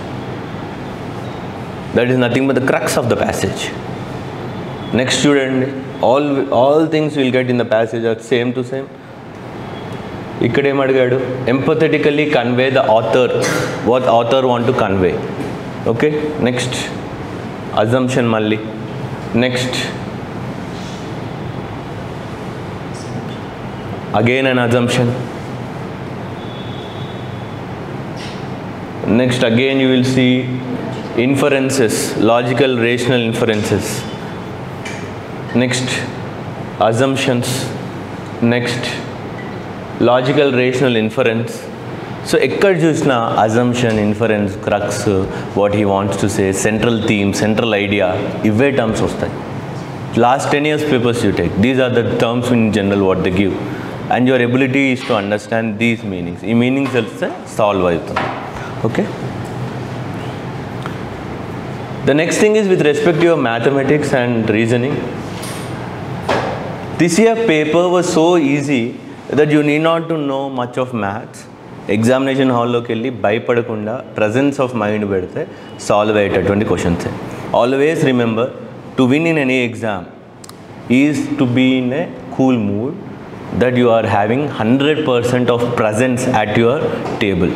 That is nothing but the crux of the passage. Next student, all things we'll get in the passage are same to same. Ikkade em adigadu, empathetically convey the author, what author want to convey. Okay, next assumption malli. Next again an assumption. Next again you will see inferences, logical rational inferences. Next assumptions. Next logical rational inference. So ekkada chusna assumption, inference, crux, what he wants to say, central theme, central idea, ive terms vastayi. Last 10 years papers you take, these are the terms in general what they give, and your ability is to understand these meanings. Ee meanings telste solve avutundi. Okay. The next thing is with respect to your mathematics and reasoning. This year paper was so easy that you need not to know much of maths. Examination hall loki velli bhayapadakunda presence of mind pedithe solve ayyetatundi questions. Always remember, to win in any exam is to be in a cool mood, that you are having 100% of presence at your table.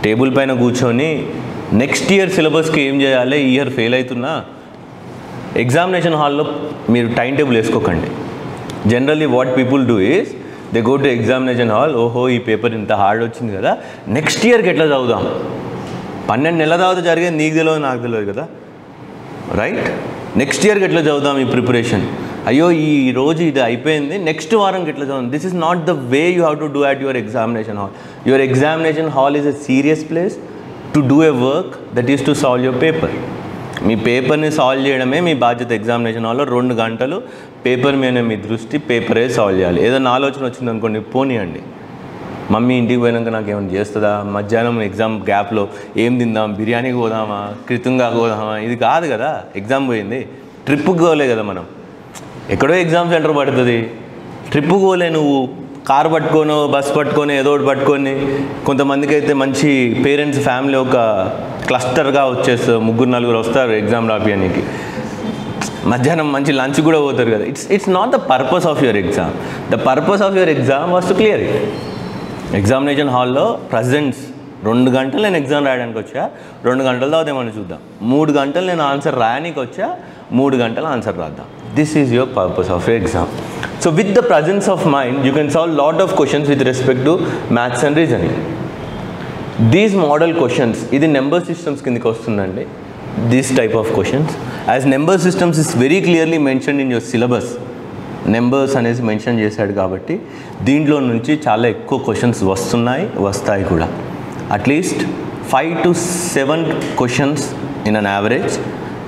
Table పైన కూర్చొని next year సిలబస్కి ఏం చేయాలి, ఈ year fail అవుతున్నా, examination హాల్లో మీరు time table వేసుకోకండి. Generally what people do is they go to examination hall, ఓహో ఈ పేపర్ ఇంత హార్డ్ వచ్చింది కదా, నెక్స్ట్ ఇయర్కి ఎట్లా చదువుదాం. 12 నెలల తర్వాత జరిగేది నీకు తెలియదు, నాకు తెలియదు కదా, రైట్? నెక్స్ట్ ఇయర్కి ఎట్లా చదువుదాం ఈ ప్రిపరేషన్, అయ్యో ఈ రోజు ఇది అయిపోయింది, నెక్స్ట్ వారంకి ఎట్లా చదువుదాం. This is not the way you have to do at your examination hall. Your examination hall is a serious place to do a work that is to solve your paper. మీ పేపర్ని solve చేయడమే మీ బాధ్యత. Examination హాల్లో 2 గంటలు paper మీద మీ దృష్టి, పేపరే solve చేయాలి. ఏదైనా ఆలోచన వచ్చింది అనుకోండి, పోనీయండి, మమ్మీ ఇంటికి పోయినాక నాకు ఏమైనా చేస్తుందా, మధ్యాహ్నం ఎగ్జామ్ గ్యాప్లో ఏం తిందాం, బిర్యానీకి పోదామా, కృతంగా పోదామా, ఇది కాదు కదా. ఎగ్జామ్ పోయింది, ట్రిప్కి పోలే కదా మనం, ఎక్కడో ఎగ్జామ్ సెంటర్ పడుతుంది, ట్రిప్కి పోలే, నువ్వు కారు పట్టుకోను, బస్ పట్టుకొని, ఏదో ఒకటి పట్టుకొని. కొంతమందికి అయితే మంచి పేరెంట్స్ ఫ్యామిలీ ఒక క్లస్టర్గా వచ్చేస్తారు, 3-4 వస్తారు ఎగ్జామ్ రాపియడానికి, మధ్యాహ్నం మంచి లంచ్ కూడా పోతారు కదా. It's not the purpose of your exam. The purpose of your exam was to clear it. Examination హాల్లో ప్రజెంట్స్ 2 గంటలు నేను ఎగ్జామ్ రాయడానికి వచ్చా, 2 గంటల తర్వాత ఏమన్నా చూద్దాం. 3 గంటలు నేను ఆన్సర్ రాయడానికి వచ్చా, 3 గంటలు ఆన్సర్ రాద్దాం. This is your purpose of your exam. So with the presence of mind, you can solve lot of questions with respect to maths and reasoning. These model questions, ఇది number systems కిందకి వస్తుందండి. This type of questions, as number systems is very clearly mentioned in your syllabus. Numbers అనేసి mention చేశాడు కాబట్టి దీంట్లో నుంచి చాలా ఎక్కువ క్వశ్చన్స్ వస్తాయి కూడా. At least 5 to 7 questions in an average,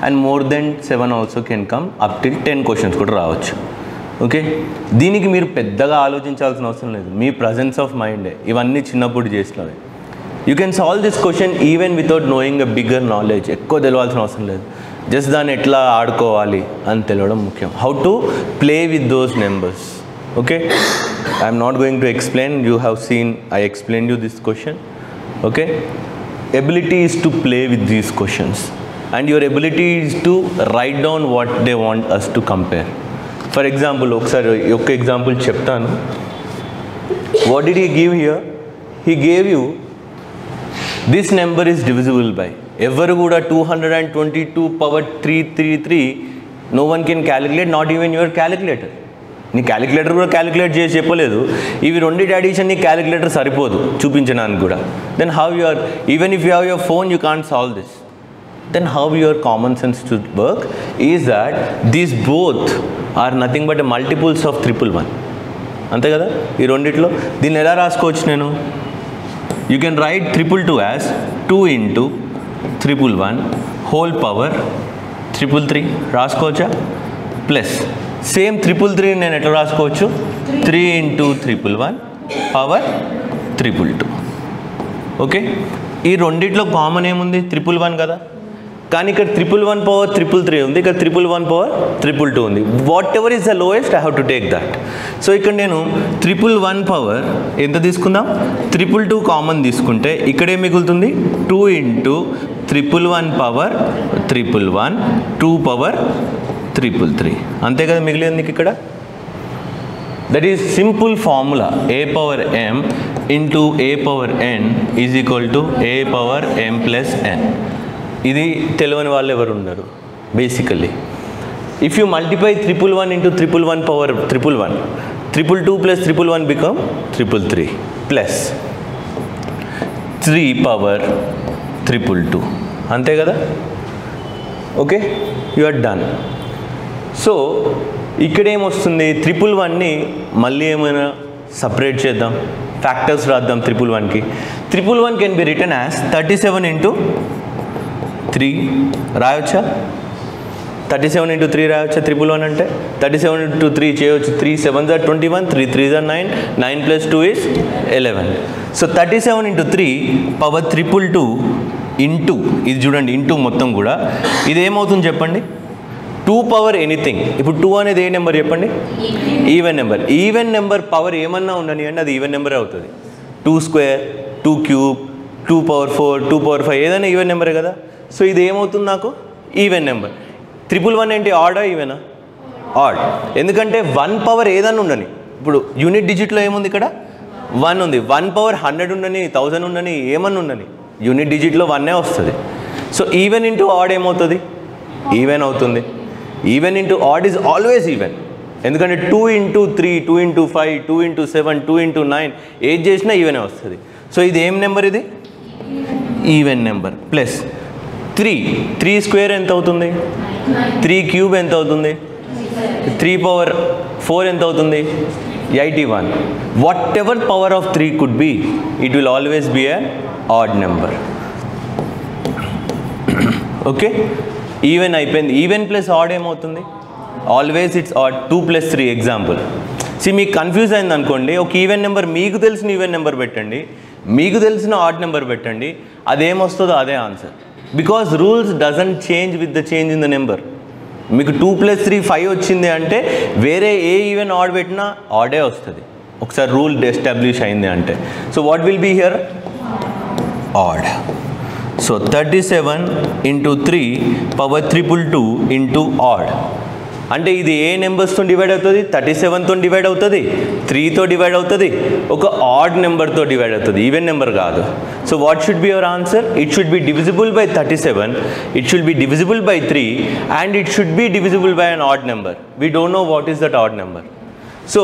and more than 7 also can come, up till 10 questions కూడా రావచ్చు. ఓకే, దీనికి మీరు పెద్దగా ఆలోచించాల్సిన అవసరం లేదు, మీ ప్రజెన్స్ ఆఫ్ మైండే ఇవన్నీ చిన్నప్పుడు చేసినవి. You can solve this question even without knowing a bigger knowledge. ఎక్కువ తెలియాల్సిన అవసరం లేదు, జస్ట్ దాన్ని ఎట్లా ఆడుకోవాలి అని తెలియడం ముఖ్యం. How to play with those numbers. Okay, I'm not going to explain, you have seen, I explain you this question. Okay, ability is to play with these questions, and your ability is to write down what they want us to compare. For example, ఒకసారి ఒక example చెప్తాను. What did he give here? He gave you this number is divisible by. ఎవరు కూడా 222^333 no one can calculate, not even your calculator. నీ calculator కూడా calculate చేసి చెప్పలేదు. ఇవి రెండింటి అడిషన్ నీ క్యాలిక్యులేటర్ సరిపోదు చూపించడానికి కూడా. Then how your, even if you have your phone you can't solve this. Then how your common sense to work is that these both are nothing but multiples of 111. అంతే కదా ఈ రెండిట్లో. దీన్ని ఎలా రాసుకోవచ్చు నేను? You can write 222 as 2 into 111 whole power 333 రాసుకోవచ్చా? Plus same 333 నేను ఎట్లా రాసుకోవచ్చు? 3 into 111 పవర్ 322. ఓకే, ఈ రెండిట్లో కామన్ ఏముంది? 111 కదా. కానీ ఇక్కడ 111 పవర్ 333 ఉంది, ఇక్కడ 111 పవర్ 322 ఉంది. What ever is the lowest I have to take that. So ఇక్కడ నేను 111 పవర్ ఎంత తీసుకుందాం? 322 కామన్ తీసుకుంటే ఇక్కడే మిగులుతుంది 2 into 111 పవర్ 111 2 పవర్ 333. అంతే కదా మిగిలింది ఇక్కడ. That is simple formula. a power m into a power n is equal to a power m plus n. ఇది తెలియని వాళ్ళు ఎవరు ఉన్నారు? Basically If you multiply 111 into 111 power 111, 222 plus 111 become 333 plus 3 power 322. అంతే కదా? Okay, you are done. So ఇక్కడ ఏమొస్తుంది, 111ని మళ్ళీ ఏమైనా సపరేట్ చేద్దాం, ఫ్యాక్టర్స్ రాద్దాం 111కి. 111 can be written as 37 into 3 రాయొచ్చా? 37 into 3 రాయొచ్చా 111 అంటే? 37 into 3 చేయవచ్చు. 3 7s are 21, 3 3s are 9, 9 plus 2 is 11. So 37 into 3 power 222 into, ఇది చూడండి ఇంటూ మొత్తం కూడా ఇది ఏమవుతుంది చెప్పండి? 2 పవర్ ఎనీథింగ్. ఇప్పుడు 2 అనేది ఏ నెంబర్ చెప్పండి? Even number. Even number power ఏమన్నా ఉండని అంటే అది ఈవెన్ నెంబరే అవుతుంది. 2 square, 2 cube, 2 power 4, 2 power 5 ఏదైనా ఈవెన్ నెంబరే కదా. సో ఇది ఏమవుతుంది నాకు? Even number. 111 ఏంటి, ఆడా ఈవెనా? ఆడ్. ఎందుకంటే 1 పవర్ ఏదన్నా ఉండని. ఇప్పుడు యూనిట్ డిజిట్లో ఏముంది ఇక్కడ? 1 ఉంది. 1 పవర్ 100 ఉండని, 1000 ఉండని, ఏమన్నా ఉండని, యూనిట్ డిజిట్లో 1 వస్తుంది. సో ఈవెన్ ఇంటూ ఆడ్ ఏమవుతుంది? ఈవెన్ అవుతుంది. Even into odd is always even. ఎందుకంటే 2 into 3, 2 into 5, 2 into 7, 2 into 9 ఏది చేసినా ఈవెనే వస్తుంది. సో ఇది ఏం నెంబర్? ఇది ఈవెన్ నెంబర్. ప్లస్ 3 స్క్వేర్ ఎంత అవుతుంది? 3 క్యూబ్ ఎంత అవుతుంది? 3 పవర్ 4 ఎంత అవుతుంది? 81. Whatever power of 3 could be, it will always be a odd number. Okay, even అయిపోయింది. ఈవెన్ ప్లస్ ఆడ్ ఏమవుతుంది? Always it's odd. 2 plus 3 example. మీకు కన్ఫ్యూజ్ అయింది అనుకోండి, ఒక ఈవెన్ నెంబర్ మీకు తెలిసిన ఈవెన్ నెంబర్ పెట్టండి, మీకు తెలిసిన ఆడ్ నెంబర్ పెట్టండి, అదేమొస్తుందో అదే answer. Because rules doesn't change with the change in the number. మీకు 2 plus 3 5 వచ్చింది అంటే వేరే ఏ ఈవెన్ ఆడ్ పెట్టినా ఆడే వస్తుంది, ఒకసారి రూల్ ఎస్టాబ్లిష్ అయింది అంటే. So what will be here? Odd. So 37 into 3 power 322 into odd. అంటే ఇది ఏ నెంబర్స్తో డివైడ్ అవుతుంది? 37తో డివైడ్ అవుతుంది, 3తో డివైడ్ అవుతుంది, ఒక ఆడ్ నెంబర్తో డివైడ్ అవుతుంది, ఈవెన్ నెంబర్ కాదు. So what should be your answer? It should be divisible by 37, it should be divisible by 3 and it should be divisible by an odd number. We don't know what is that odd number. So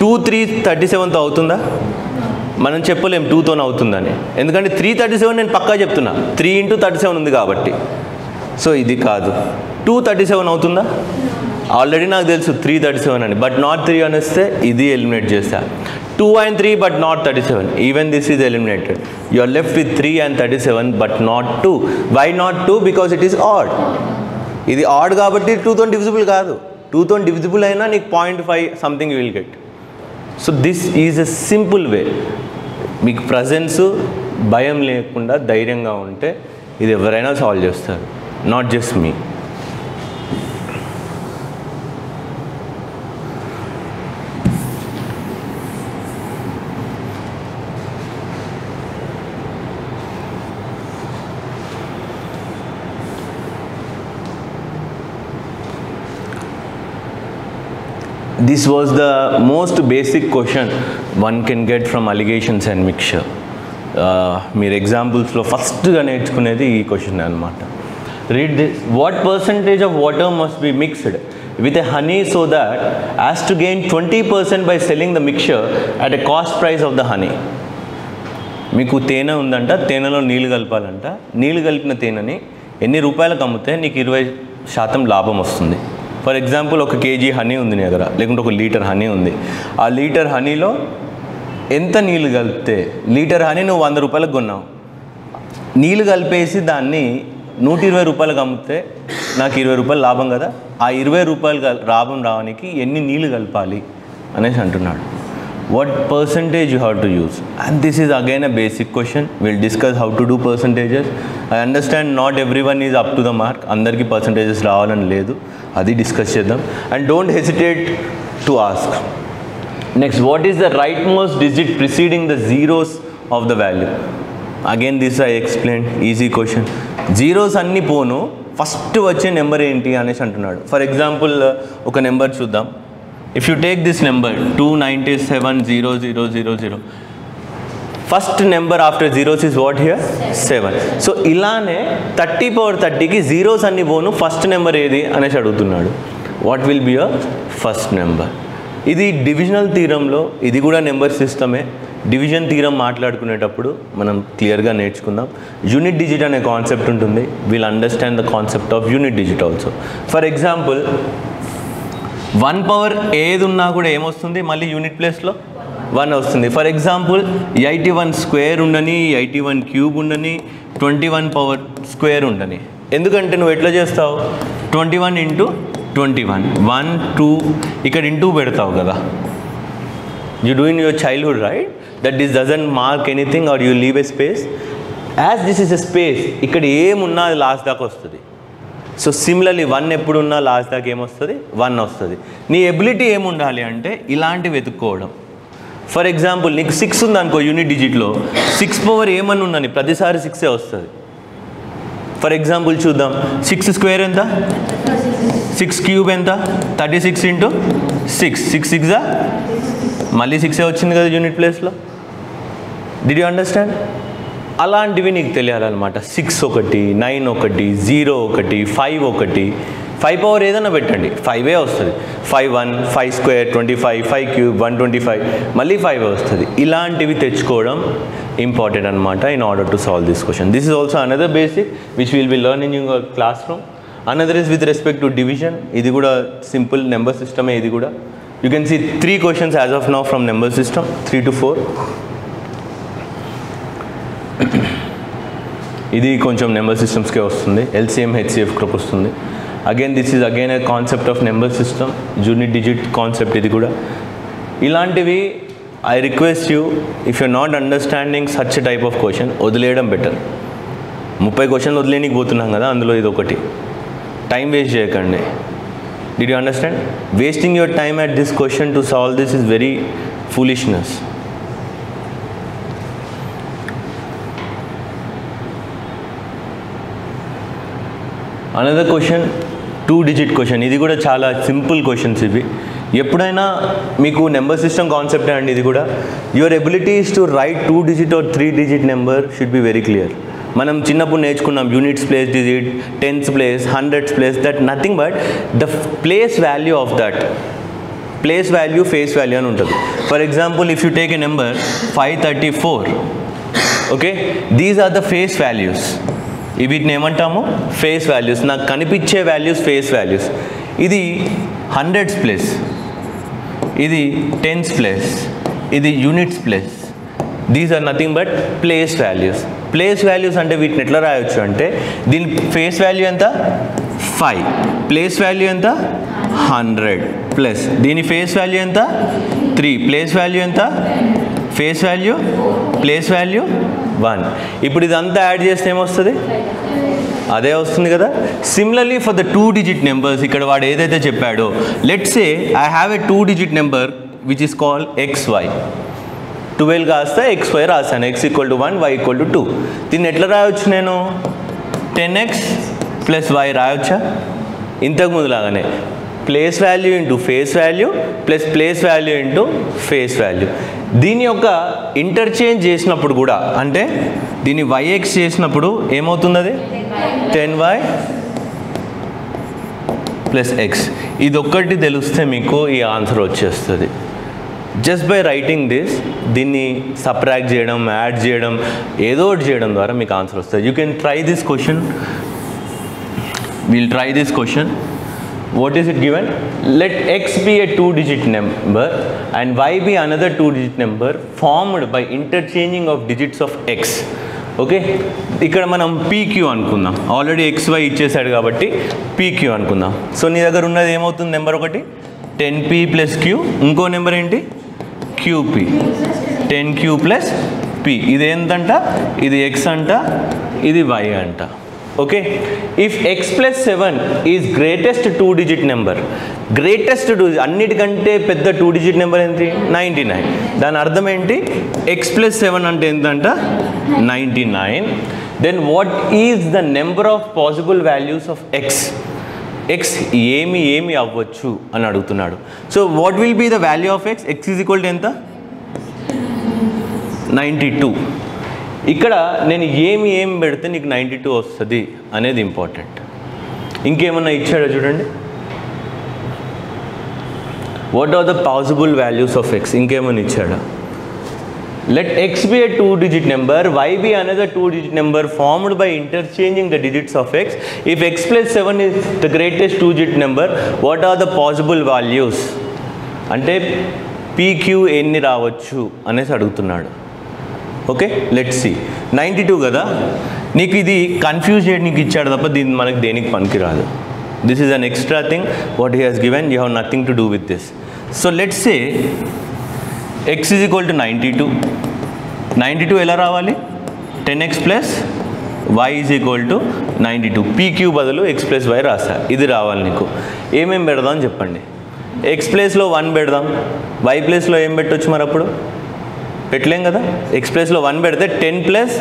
2 3 37తో అవుతుందా? మనం చెప్పలేం 2తోనే అవుతుందని, ఎందుకంటే 337 నేను పక్కా చెప్తున్నా, 3 into 37 ఉంది కాబట్టి. So ఇది కాదు. 237 అవుతుందా? ఆల్రెడీ నాకు తెలుసు 337 అని, బట్ నాట్ 3 అనేస్తే ఇది ఎలిమినేట్ చేస్తా. 2 and 3 but not 37. Even this is eliminated. You are left with 3 and 37 but not 2. Why not 2? Because it is odd. ఇది ఆడ్ కాబట్టి 2తో డివిజిబుల్ కాదు. 2తో డివిజిబుల్ అయినా నీకు 0.5 something you will get. So this is a simple way. మీకు presence భయం లేకుండా ధైర్యంగా ఉంటే ఇది ఎవరైనా సాల్వ్ చేస్తారు, not just me. This was the most basic question one can get from alligations and mixture. మీరు ఎగ్జాంపుల్స్లో ఫస్ట్గా నేర్చుకునేది ఈ క్వశ్చన్ అనమాట. Read this. What percentage of water must be mixed with a honey so that as to gain 20% by selling the mixture at a cost price of the honey. మీకు తేనె ఉందంట, తేనెలో నీళ్ళు కలపాలంట, నీళ్ళు కలిపిన తేనెని ఎన్ని రూపాయలకు అమ్మితే నీకు 20% లాభం వస్తుంది. ఫర్ ఎగ్జాంపుల్, 1 kg హనీ ఉంది నీ దగ్గర, లేకుంటే 1 లీటర్ హనీ ఉంది. ఆ లీటర్ హనీలో ఎంత నీళ్ళు కలిపితే, లీటర్ హనీ నువ్వు 100 రూపాయలకు కొన్నావు, నీళ్ళు కలిపేసి దాన్ని 120 రూపాయలకు అమ్మితే నాకు 20 రూపాయలు లాభం కదా. ఆ 20 రూపాయలు లాభం రావడానికి ఎన్ని నీళ్ళు కలపాలి అనేసి అంటున్నాడు. what percentage you have to use, and this is again a basic question. We'll discuss how to do percentages. I understand not everyone is up to the mark, andarki percentages ravalani ledu, adi discuss cheddam, and don't hesitate to ask. Next, what is the rightmost digit preceding the zeros of the value? Again this I explained, easy question. Zeros anni ponu first vache number enti anesi antunnadu. For example, oka number chuddam. If you take this number 297,0,0,0,0, first number after zeros is what here 7. So ఇలానే 30/30కి zeros అన్ని పోను, first number ఏది అనేసి అడుగుతున్నాడు. What will be your first number? ఇది divisional థీరంలో, ఇది కూడా number సిస్టమే. Division theorem మాట్లాడుకునేటప్పుడు మనం క్లియర్గా నేర్చుకుందాం. యూనిట్ డిజిట్ అనే కాన్సెప్ట్ ఉంటుంది. Will understand the concept of unit digit also. For example 1 power ఏది ఉన్నా కూడా ఏమొస్తుంది, మళ్ళీ యూనిట్ ప్లేస్లో 1 వస్తుంది. ఫర్ ఎగ్జాంపుల్ 81 స్క్వేర్ ఉండని, 81 క్యూబ్ ఉండని, 21 పవర్ స్క్వేర్ ఉండని. ఎందుకంటే నువ్వు ఎట్లా చేస్తావు, 21 × 21 1 2 ఇక్కడ ఇంటూ పెడతావు కదా. You do in your childhood right, that this doesn't mark anything or you leave a space. As this is a space, ఇక్కడ ఏమున్నా అది లాస్ట్ దాకా వస్తుంది. సో సిమిలర్లీ 1 ఎప్పుడున్నా లాస్ట్ దాకా ఏమొస్తుంది, 1 వస్తుంది. నీ ఎబిలిటీ ఏముండాలి అంటే ఇలాంటివి వెతుక్కోవడం. ఫర్ ఎగ్జాంపుల్ నీకు 6 ఉంది అనుకో యూనిట్ డిజిట్లో, 6 పవర్ ఏమని ఉందని ప్రతిసారి 6 వస్తుంది. ఫర్ ఎగ్జాంపుల్ చూద్దాం, 6 స్క్వేర్ ఎంత, 6 క్యూబ్ ఎంత, 36 × 6 6 6 మళ్ళీ 6 వచ్చింది కదా యూనిట్ ప్లేస్లో. Did you understand? అలాంటివి నీకు తెలియాలన్నమాట. 6 ఒకటి, 9 ఒకటి, 0 ఒకటి, 5 ఒకటి. 5 పవర్ ఏదైనా పెట్టండి 5 వస్తుంది. 5 1 5 స్క్వేర్ 25, 5 క్యూబ్ 125, మళ్ళీ 5 వస్తుంది. ఇలాంటివి తెచ్చుకోవడం ఇంపార్టెంట్ అనమాట in order to solve this question. This is also another basic which will be learn in your classroom. Another is with respect to division. ఇది కూడా సింపుల్ నెంబర్ సిస్టమే. ఇది కూడా you can see 3 questions as of now from number system, 3 to 4. ఇది కొంచెం number సిస్టమ్స్కే వస్తుంది, LCM HCFకి వస్తుంది. Again this is again A concept of number system, unit digit concept ఇది కూడా. ఇలాంటివి I request you, if you not understanding such type of question వదిలేయడం better. 30 క్వశ్చన్లు వదిలేనికి పోతున్నాం కదా, అందులో ఇది ఒకటి. టైం వేస్ట్ చేయకండి. Did you understand? Wasting your time at this question to solve this is very foolishness. Another question, 2-digit question. ఇది కూడా చాలా సింపుల్ క్వశ్చన్స్ ఇవి. ఎప్పుడైనా మీకు నెంబర్ సిస్టమ్ కాన్సెప్ట్ అండి ఇది కూడా. Your abilities to write 2-digit or 3-digit number should be very clear. మనం చిన్నప్పుడు నేర్చుకున్నాం units place digit, tens place, hundreds place, that nothing but the place value of that. Place value, face value అని ఉంటుంది. For example if you take a number 534, okay, these are the face values. వీటిని ఏమంటాము, face values. నాకు కనిపించే values face values. ఇది hundreds place, ఇది tens place, ఇది units place. These are nothing but place values. Place values అంటే వీటిని ఎట్లా రాయొచ్చు అంటే, దీని ఫేస్ వాల్యూ ఎంత 5, ప్లేస్ వాల్యూ ఎంత 100 ప్లస్ దీని ఫేస్ వాల్యూ ఎంత 3, ప్లేస్ వాల్యూ ఎంత, ఫేస్ వాల్యూ ప్లేస్ వాల్యూ 1. ఇప్పుడు ఇదంతా యాడ్ చేస్తే ఏమొస్తుంది, అదే వస్తుంది కదా. Similarly for the 2-digit numbers, ఇక్కడ వాడు ఏదైతే చెప్పాడో, let's say I have a 2-digit number which is called XY. 12 కాస్త XY రాశాను, X = 1, Y = 2. దీన్ని ఎట్లా రాయొచ్చు నేను, 10x + y రాయొచ్చా? ఇంతకుముందు లాగానే place value into face value plus place value into face value. దీని యొక్క ఇంటర్చేంజ్ చేసినప్పుడు కూడా, అంటే దీన్ని YX చేసినప్పుడు ఏమవుతుంది, అది 10y + x. ఇది ఒక్కటి తెలిస్తే మీకు ఈ ఆన్సర్ వచ్చేస్తుంది. జస్ట్ బై రైటింగ్ దిస్, దీన్ని సబ్ట్రాక్ట్ చేయడం, యాడ్ చేయడం, ఏదో ఒకటి చేయడం ద్వారా మీకు ఆన్సర్ వస్తుంది. You can try this question. Will try this question. What is it given? Let x be a 2-digit number and y be another 2-digit number formed by interchanging of digits of x. Okay, ఇక్కడ మనం PQ అనుకుందాం. Already XY ఇచ్చేసాడు కాబట్టి PQ అనుకుందాం. So నీ దగ్గర ఉన్నది ఏమవుతుంది, నెంబర్ ఒకటి 10p + q, ఇంకో నెంబర్ ఏంటి QP, 10q + p. ఇది ఏంటంట, ఇది x అంట, ఇది y అంట. Okay, if x + 7 is greatest 2-digit number, greatest అన్నిటికంటే పెద్ద 2-digit నెంబర్ ఏంటి, 99. దాని అర్థం ఏంటి, x + 7 అంటే ఎంతంట 99. Then what is the number of possible values of x? x ఏమి అవ్వచ్చు అని అడుగుతున్నాడు. So what will be the value of x? x = ఎంత, 92. ఇక్కడ నేను ఏం పెడితే నీకు 92 వస్తుంది అనేది ఇంపార్టెంట్. ఇంకేమన్నా ఇచ్చాడో చూడండి. What are the possible values of x, ఇంకేమన్నా ఇచ్చాడా? Let x be a 2-digit number, y be another 2-digit number formed by interchanging the digits of x. If x plus 7 is the greatest 2-digit number, what are the possible values? అంటే pq ఎన్ని రావచ్చు అనేసి అడుగుతున్నాడు. Okay, let's see. 92 కదా, నీకు ఇది confuse చేయడానికి ఇచ్చాడు తప్ప దీన్ని మనకి దేనికి పనికిరాదు. This is an extra thing what he has given, you have nothing to do with this. So let's say x is equal to 92. 92 ఎలా రావాలి? 10x plus y is equal to 92. pq బదులు x plus y రాసా, ఇది రావాలి నీకు. ఏమేం పెడదాం చెప్పండి. x ప్లేస్లో 1 పెడదాం, y ప్లేస్లో ఏం పెట్టవచ్చు మరి? అప్పుడు పెట్టలేం కదా. x ప్లేస్లో 1 పెడితే 10 ప్లస్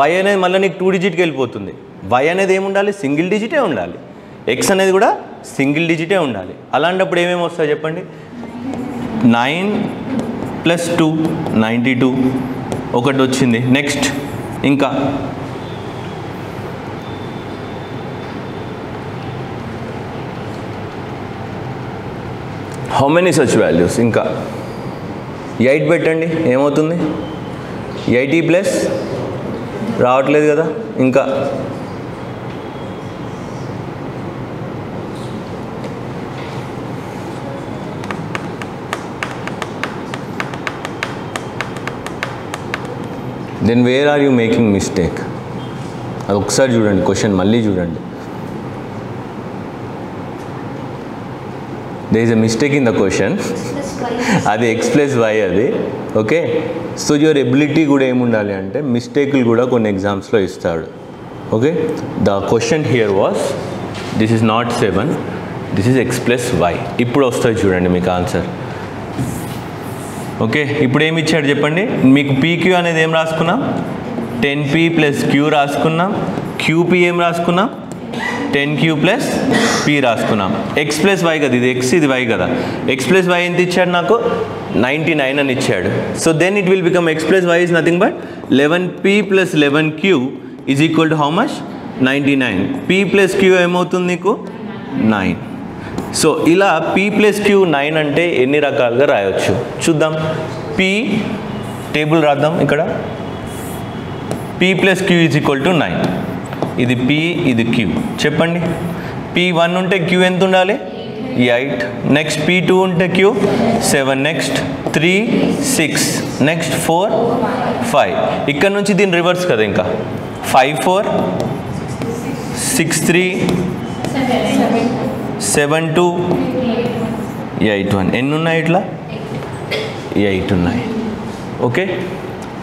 y అనేది మళ్ళీ నీకు 2 డిజిట్కి వెళ్ళిపోతుంది. y అనేది ఏముండాలి? సింగిల్ డిజిటే ఉండాలి. x అనేది కూడా సింగిల్ డిజిటే ఉండాలి. అలాంటప్పుడు ఏమేమి వస్తాయి చెప్పండి. 9 + 2 92 ఒకటి వచ్చింది. నెక్స్ట్ ఇంకా హౌ మెనీ సచ్ వాల్యూస్? ఇంకా 8 పెట్టండి, ఏమవుతుంది? 80 ప్లస్ రావట్లేదు కదా. ఇంకా then where are you making mistake? అది ఒకసారి చూడండి, క్వశ్చన్ మళ్ళీ చూడండి. There is a mistake in the question. అది x + y అది. ఓకే, సో యువర్ ఎబిలిటీ కూడా ఏముండాలి అంటే మిస్టేకులు కూడా కొన్ని ఎగ్జామ్స్లో ఇస్తాడు. Okay, the question here was this is not 7, this is x + y. ఇప్పుడు వస్తుంది చూడండి మీకు ఆన్సర్. ఓకే, ఇప్పుడు ఏమి ఇచ్చాడు చెప్పండి. మీకు pq అనేది ఏం రాసుకున్నాం? 10p + q రాసుకున్నాం. qp ఏం రాసుకున్నాం? 10q + p రాసుకున్నాం. x + y కదా, ఇది x ఇది y కదా. x + y ఎంత ఇచ్చాడు నాకు? 99 అని ఇచ్చాడు. So then it will become x + y is nothing but 11p + 11q is equal to how much? 99. p + q ఏమవుతుంది నీకు? 9. సో ఇలా p + q 9 అంటే ఎన్ని రకాలుగా రాయొచ్చు చూద్దాం. p టేబుల్ రాద్దాం. ఇక్కడ p + q is equal to 9. ఇది p, ఇది q. చెప్పండి. p1 ఉంటే q ఎంత ఉండాలి? 8. నెక్స్ట్ p2 ఉంటే q 7. నెక్స్ట్ 3 6. నెక్స్ట్ 4 5. ఇక్కడ నుంచి దీని రివర్స్ కదా. ఇంకా 5 4 6 3 7 2 8 1. ఎన్ని ఉన్నాయి? ఇట్లా 8 ఉన్నాయి. ఓకే,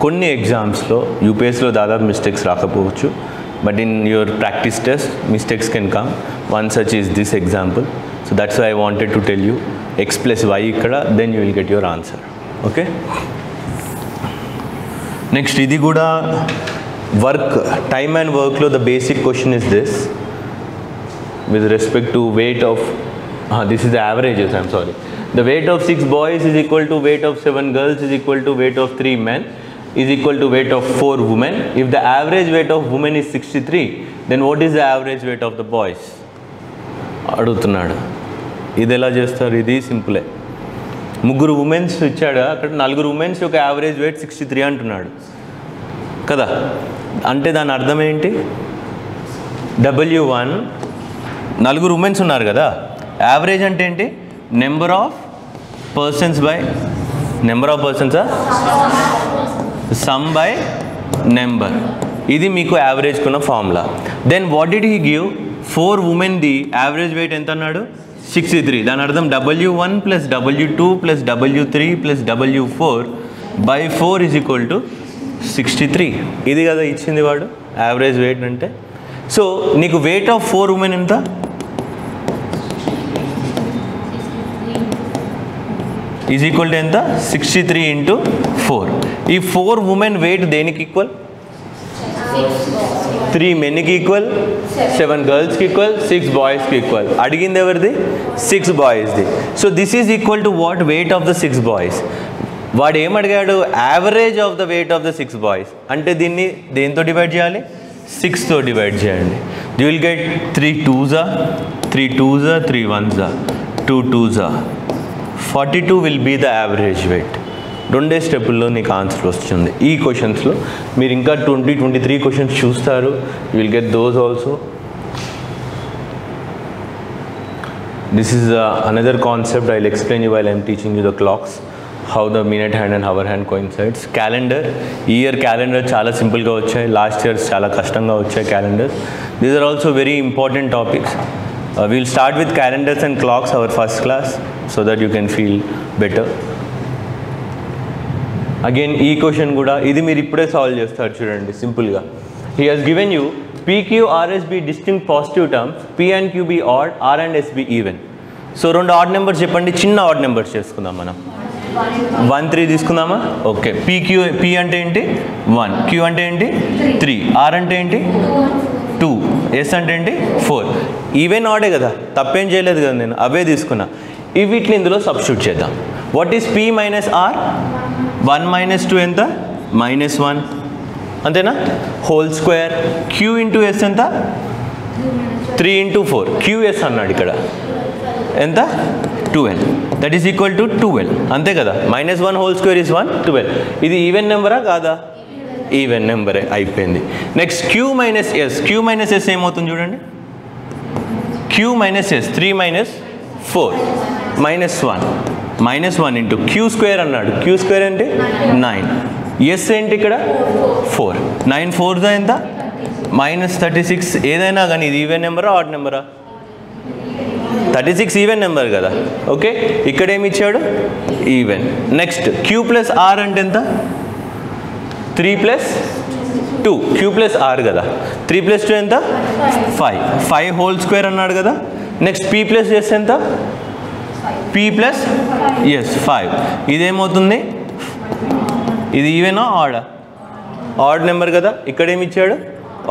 కొన్ని ఎగ్జామ్స్లో యూపీఎస్లో దాదాపు మిస్టేక్స్ రాకపోవచ్చు, but in your practice test mistakes can come. One such is this example. So that's why I wanted to tell you x + y ఇక్కడ, then you will get your answer. Okay, next ఇది కూడా work, time and వర్క్లో the basic question is this. With respect to weight of, this is the averages, I'm sorry. The weight of 6 boys is equal to weight of 7 girls is equal to weight of 3 men is equal to weight of 4 women. If the average weight of women is 63, then what is the average weight of the boys? అడుగుతున్నాడు. ఇది ఎలా చేస్తారు? ఇది సింపులే. ముగ్గురు women's ఇచ్చాడు, అక్కడ 4 women's యొక్క average wait 63 అంటున్నాడు కదా. అంటే దాని అర్థం ఏంటి? W1 4 ఉమెన్స్ ఉన్నారు కదా. యావరేజ్ అంటే ఏంటి? Number of persons by number of పర్సన్సా? Sum by number. ఇది మీకు యావరేజ్కున్న formula. Then what did he give? 4 women the average weight ఎంత అన్నాడు? 63. దాని అర్థం W1 + W2 + W3 + W4 / 4 is equal to 63. ఇది కదా ఇచ్చింది వాడు యావరేజ్ వెయిట్ అంటే. సో నీకు వెయిట్ ఆఫ్ 4 ఉమెన్ ఎంత? ఈజ్ ఈక్వల్ టు ఎంత? 63 × 4. ఈ 4 ఉమెన్ వెయిట్ దేనికి ఈక్వల్? 3 మెన్కి ఈక్వల్, 7 గర్ల్స్కి ఈక్వల్, 6 బాయ్స్కి ఈక్వల్. అడిగింది ఎవరిది? 6 బాయ్స్ది. So this is equal to what? Weight of the 6 boys. వాడు ఏమడిగాడు, average of the weight of the 6 boys. అంటే దీన్ని దేంతో డివైడ్ చేయాలి, 6తో డివైడ్ చేయండి. You will get 3 2s, 3 2s, 3 1s, 2 2s. 42 will be the average weight. రెండే స్టెప్పుల్లో నీకు ఆన్సర్ వస్తుంది. ఈ క్వశ్చన్స్లో మీరు ఇంకా 23 క్వశ్చన్స్ చూస్తారు. You will get those also. This is another concept. I will explain you while I'm teaching you the clocks, how the minute hand and hour hand coincides. Calendar, ఈ year calendar చాలా సింపుల్గా వచ్చాయి. Last years చాలా కష్టంగా వచ్చాయి calendars. These are also very important topics. We'll start with calendars and clocks, our first class, so that you can feel better. Again, ఈ question కూడా ఇది మీరు ఇప్పుడే సాల్వ్ చేస్తారు చూడండి సింపుల్గా. He has given you PQRS be distinct positive terms, P and Q be odd, R and S be even. So రెండు odd numbers చెప్పండి, చిన్న ఆడ్ నెంబర్స్ చేసుకుందాం మనం. 1 3 తీసుకుందామా? ఓకే. పి అంటే ఏంటి 1, క్యూ అంటే ఏంటి 3, ఆర్ అంటే ఏంటి 2, ఎస్ అంటే ఏంటి 4. ఈవెన్ ఆడే కదా, తప్పేం చేయలేదు కదా, నేను అవే తీసుకున్నా. వీటిని ఇందులో సబ్స్టిట్యూట్ చేద్దాం. What is P minus R? 1 minus 2 ఎంత? -1, అంతేనా? Whole square. Q into S ఎంత? 3 ఇంటూ 4. క్యూఎస్ అన్నాడు ఇక్కడ ఎంత? 12. దట్ ఈస్ ఈక్వల్ టు 12, అంతే కదా. -1 హోల్ స్క్వేర్ ఈజ్ 1, 12. ఇది ఈవెన్ నెంబరా కాదా? ఈవెన్ నెంబరే, అయిపోయింది. Next Q minus S. Q minus S ఏమవుతుంది చూడండి. Q minus S 3 minus 4, -1 into Q square అన్నాడు. క్యూ స్క్వేర్ అంటే 9. ఎస్ ఏంటి ఇక్కడ 4. 9 4 ఎంత? -36. ఏదైనా కానీ ఇది ఈవెన్ నెంబరా ఆడ్ నెంబరా? 36 ఈవెన్ నెంబర్ కదా. ఓకే, ఇక్కడ ఏమి ఇచ్చాడు? Even. Next Q plus R అంటే ఎంత? 3 + 2. క్యూ ప్లస్ ఆర్ కదా. 3 + 2 ఎంత? 5 హోల్ స్క్వేర్ అన్నాడు కదా. నెక్స్ట్ పీ ప్లస్ ఎస్ ఎంత? P plus S 5. ఇదేమవుతుంది? ఇది ఈవెనా ఆడా? ఆడ్ నెంబర్ కదా. ఇక్కడ ఏమి ఇచ్చాడు?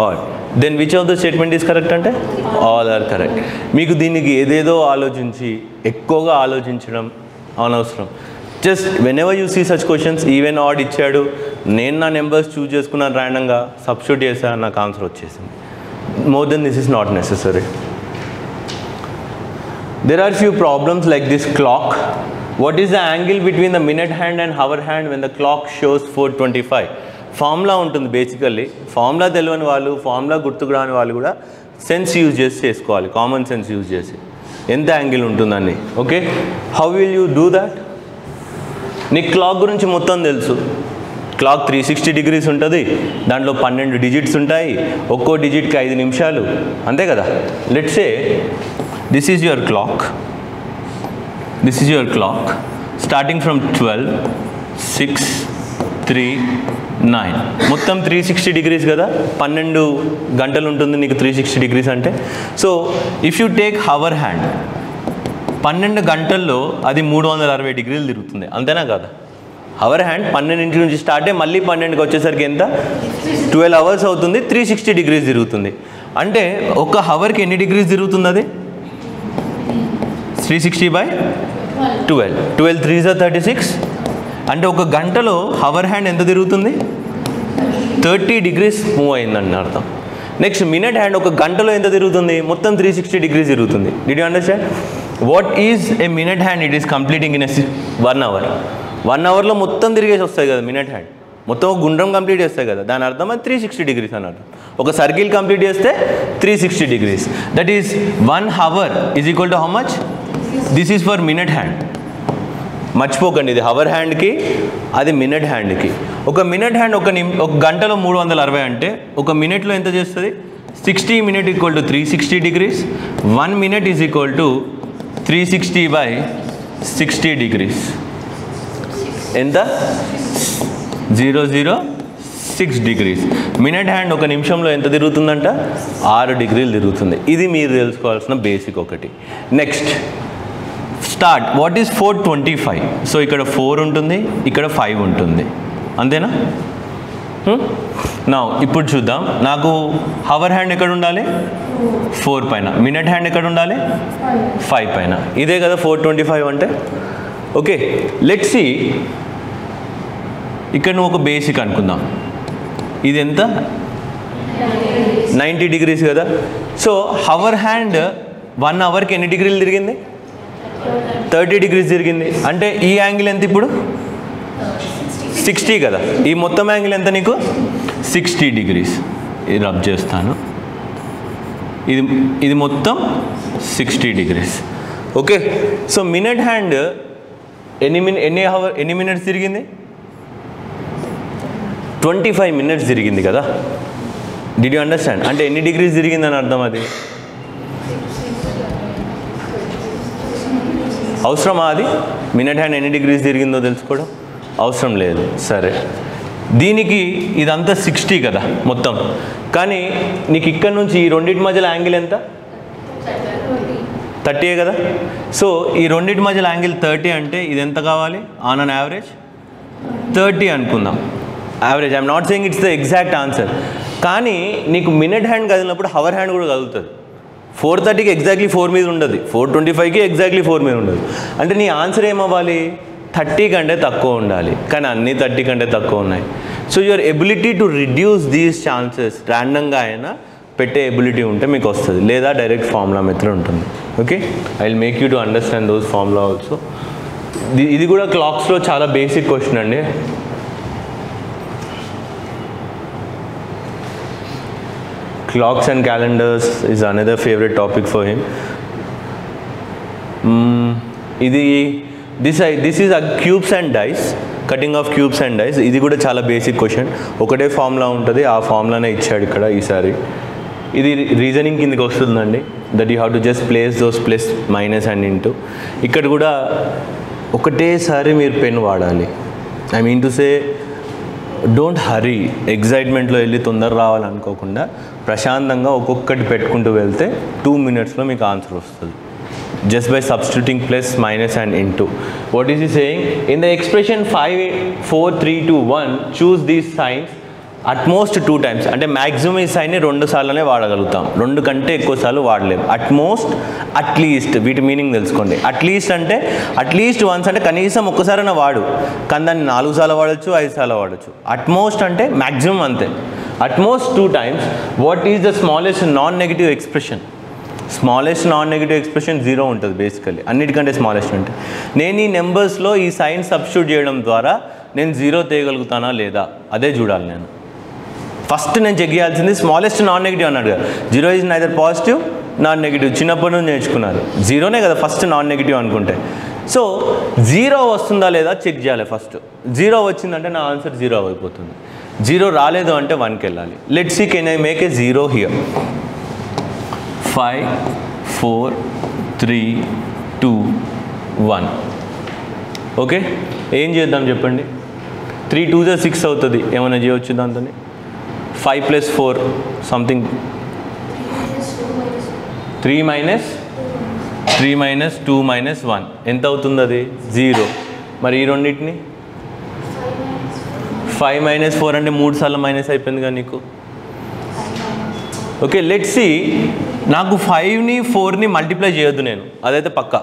Odd. Then which of the statement is correct అంటే ఆల్ ఆర్ కరెక్ట్. మీకు దీనికి ఏదేదో ఆలోచించి ఎక్కువగా ఆలోచించడం అనవసరం. Just whenever you see such questions, even odd ఇచ్చాడు, నేను నా నెంబర్స్ చూస్ చేసుకున్నాను ర్యాండంగా, సబ్స్టిట్యూట్ చేశాను, నాకు ఆన్సర్ వచ్చేసింది. More than this is not necessary. There are few problems like this clock. What is the angle between the minute hand and hour hand when the clock shows 4:25? Formula ఉంటుంది basically. Formula తెలియని వాళ్ళు, formula గుర్తుకు రాని వాళ్ళు కూడా sense use చేసి చేసుకోవాలి, common sense use చేసి ఎంత యాంగిల్ ఉంటుందని. Okay, how will you do that? నీకు క్లాక్ గురించి మొత్తం తెలుసు. క్లాక్ 360 degrees ఉంటుంది, దాంట్లో 12 digits ఉంటాయి, ఒక్కో డిజిట్కి 5 నిమిషాలు, అంతే కదా. Let's say this is your clock, starting from 12, 6, 3, 9, మొత్తం 360 degrees కదా. 12 గంటలు ఉంటుంది నీకు 360 degrees అంటే. So if you take hour hand, 12 గంటల్లో అది 360 degrees తిరుగుతుంది, అంతేనా కదా. హవర్ హ్యాండ్ 12 నుంచి స్టార్ట్ అయ్యి మళ్ళీ 12కి వచ్చేసరికి ఎంత? 12 hours అవుతుంది, 360 degrees తిరుగుతుంది. అంటే ఒక హవర్కి ఎన్ని డిగ్రీస్ తిరుగుతుంది అది? 360/12. 12 3s are 36. అంటే ఒక గంటలో హవర్ హ్యాండ్ ఎంత తిరుగుతుంది? 30 degrees మూవ్ అయిందని అర్థం. నెక్స్ట్ మినిట్ హ్యాండ్ ఒక గంటలో ఎంత తిరుగుతుంది? మొత్తం 360 degrees తిరుగుతుంది. Did you understand? What is a minute hand? It is completing in 1 hour. 1 hourలో మొత్తం తిరిగేసి వస్తాయి కదా మినిట్ హ్యాండ్, మొత్తం ఒక గుండ్రం కంప్లీట్ చేస్తాయి కదా. దాని అర్థం అది 360 degrees అని అర్థం. ఒక సర్కిల్ కంప్లీట్ చేస్తే 360 degrees. That is 1 hour is equal to how much? This is for minute hand. మర్చిపోకండి, ఇది హవర్ హ్యాండ్కి, అది మినిట్ హ్యాండ్కి. ఒక మినిట్ హ్యాండ్ ఒక గంటలో 360 అంటే ఒక మినిట్లో ఎంత చేస్తుంది? 60 minute equal to 360 degrees. 1 minute is equal to 360/60 degrees. ఎంత? 006 degrees. మినిట్ హ్యాండ్ ఒక నిమిషంలో ఎంత తిరుగుతుందంట? 6 degrees తిరుగుతుంది. ఇది మీరు తెలుసుకోవాల్సిన బేసిక్ ఒకటి. Next start. What is 4:25? So ఇక్కడ 4 ఉంటుంది, ఇక్కడ 5 ఉంటుంది, అంతేనా? నా ఇప్పుడు చూద్దాం. నాకు హవర్ హ్యాండ్ ఎక్కడ ఉండాలి? 4 పైన. మినిట్ హ్యాండ్ ఎక్కడ ఉండాలి? 5 పైన. ఇదే కదా 4:25 అంటే. ఓకే, లెట్స్ సీ ఇక్కడ నువ్వు ఒక బేసిక్ అనుకుందాం, ఇది ఎంత 90 degrees కదా. సో అవర్ హ్యాండ్ 1 hourకి ఎన్ని డిగ్రీలు తిరిగింది? 30 degrees తిరిగింది. అంటే ఈ యాంగిల్ ఎంత ఇప్పుడు? 60 కదా. ఈ మొత్తం యాంగిల్ ఎంత నీకు? 60 degrees. ఇది రబ్ చేస్తాను, ఇది మొత్తం 60 degrees. Okay. So minute hand ఎన్ని మినిట్స్ తిరిగింది? 25 minutes తిరిగింది కదా. Did you understand? అంటే ఎన్ని డిగ్రీస్ తిరిగిందని అర్థం. అది అవసరమా? అది మినిట్ హ్యాండ్ ఎన్ని డిగ్రీస్ తిరిగిందో తెలుసుకోవడం అవసరం లేదు. సరే, దీనికి ఇదంతా 60 కదా మొత్తం, కానీ నీకు ఇక్కడ నుంచి ఈ రెండింటి మధ్యలో యాంగిల్ ఎంత? 30 కదా. సో ఈ రెండింటి మధ్యలో యాంగిల్ 30 అంటే ఇది ఎంత కావాలి? ఆన్ అన్ యావరేజ్ 30 అనుకుందాం. Average, I'm not saying it's the exact answer. కానీ నీకు మినిట్ హ్యాండ్ కదిలినప్పుడు హవర్ హ్యాండ్ కూడా కదులుతుంది. 430కి ఎగ్జాక్ట్లీ 4 మీద ఉండదు, 425కి ఎగ్జాక్ట్లీ 4 మీద ఉండదు. అంటే నీ ఆన్సర్ ఏమవ్వాలి? 30 కంటే తక్కువ ఉండాలి. కానీ అన్నీ 30 కంటే తక్కువ ఉన్నాయి. So your ability to reduce these chances ర్యాండమ్గా అయినా పెట్టే ఎబిలిటీ ఉంటే మీకు వస్తుంది, లేదా డైరెక్ట్ ఫార్ములా మెథడ్ ఉంటుంది. Okay, I will make you to understand those formula also. ఇది కూడా క్లాక్స్లో చాలా బేసిక్ క్వశ్చన్ అండి. Clocks and calendars is another favorite topic for him. This is a cubes and dice, cutting of cubes and dice. ఇది కూడా చాలా basic question. ఒకటే formula ఉంటుంది, ఆ ఫార్ములానే ఇచ్చాడు ఇక్కడ ఈసారి. ఇది రీజనింగ్ కిందకి వస్తుందండి. That you have to just place those plus minus and into. ఇక్కడ కూడా ఒకటేసారి మీరు పెన్ వాడాలి. I mean to say don't hurry, ఎగ్జైట్మెంట్లో వెళ్ళి తొందర రావాలనుకోకుండా ప్రశాంతంగా ఒక్కొక్కటి పెట్టుకుంటూ వెళ్తే 2 minutesలో మీకు ఆన్సర్ వస్తుంది. Just by substituting plus minus and into. What is he saying? In the expression 5 4 3 2 1 choose these signs at most 2 times. అంటే మ్యాక్సిమం ఈ సైన్ని 2 సార్లనే వాడగలుగుతాం, 2 కంటే ఎక్కువ సార్లు వాడలేము. అట్మోస్ట్, అట్లీస్ట్, వీటి మీనింగ్ తెలుసుకోండి. అట్లీస్ట్ అంటే అట్లీస్ట్ వన్స్ అంటే కనీసం ఒక్కసారైనా వాడు, కానీ దాన్ని 4 సార్లు వాడచ్చు, 5 సార్లు వాడచ్చు. అట్మోస్ట్ అంటే మ్యాక్సిమం అంతే. Utmost 2 times. What is the smallest non negative expression? Smallest non negative expression 0 ఉంటుంది బేసికలీ, అన్నిటికంటే స్మాలెస్ట్ అంటే. నేను ఈ నెంబర్స్లో ఈ సైన్ సబ్స్టిట్యూట్ చేయడం ద్వారా నేను 0 తేయగలుగుతానా లేదా అదే చూడాలి. నేను ఫస్ట్ నేను చెక్ చేయాల్సింది స్మాలెస్ట్ నాన్ నెగిటివ్ అన్నాడు కదా. 0 is neither positive non negative, చిన్నప్పటి నుంచి నేర్చుకున్నారు. 0నే కదా ఫస్ట్ నాన్ నెగిటివ్ అనుకుంటే. సో 0 వస్తుందా లేదా చెక్ చేయాలి ఫస్ట్. 0 వచ్చిందంటే నా ఆన్సర్ 0 అయిపోతుంది. 0 రాలేదు అంటే 1కి వెళ్ళాలి. Let's see can I make a 0 here. 5 4 3 2 1. Okay, ఏం చేద్దాం చెప్పండి? 3 2 6 అవుతుంది. ఏమైనా చేయవచ్చు దాంతో? 5 + 4 సంథింగ్. 3 - 2 - 1 ఎంత అవుతుంది? అది 0. మరి ఈ రెండింటిని 5 - 4 అంటే 3 సార్లు మైనస్ అయిపోయింది కదా నీకు. Okay, let's see. నాకు 5ని 4ని మల్టిప్లై చేయొద్దు నేను, అదైతే పక్కా.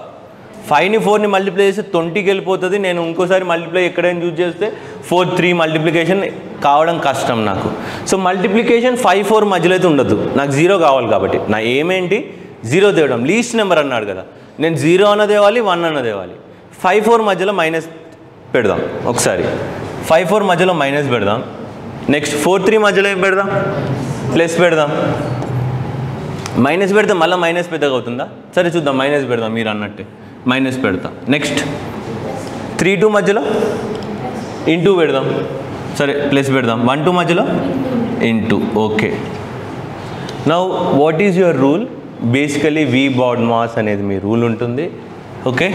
5ని 4ని మల్టిప్లై చేస్తే 20కి వెళ్ళిపోతుంది. నేను ఇంకోసారి మల్టిప్లై ఎక్కడైనా యూజ్ చేస్తే 4 3 మల్టిప్లికేషన్ కావడం కష్టం నాకు. సో మల్టిప్లికేషన్ 5 4 మధ్యలో అయితే ఉండదు, నాకు 0 కావాలి. కాబట్టి నా ఏమేంటి? 0 తేవడం. లీస్ట్ నెంబర్ అన్నాడు కదా, నేను 0 అన్నది తేవాలి, 1 అన్నది తేవాలి. 5 4 మధ్యలో మైనస్ పెడదాం ఒకసారి. 5 4 మధ్యలో మైనస్ పెడదాం. నెక్స్ట్ 4 3 మధ్యలో ఏం పెడదాం? ప్లస్ పెడదాం. మైనస్ పెడితే మళ్ళీ మైనస్ పెద్దగా అవుతుందా? సరే చూద్దాం, మైనస్ పెడదాం. మీరు అన్నట్టే మైనస్ పెడతాం. నెక్స్ట్ 3 2 మధ్యలో ఇంటూ పెడదాం. సరే ప్లస్ పెడదాం. 1 2 మధ్యలో into. Okay, now what is your rule? Basically we BODMAS అనేది మీ రూల్ ఉంటుంది. ఓకే,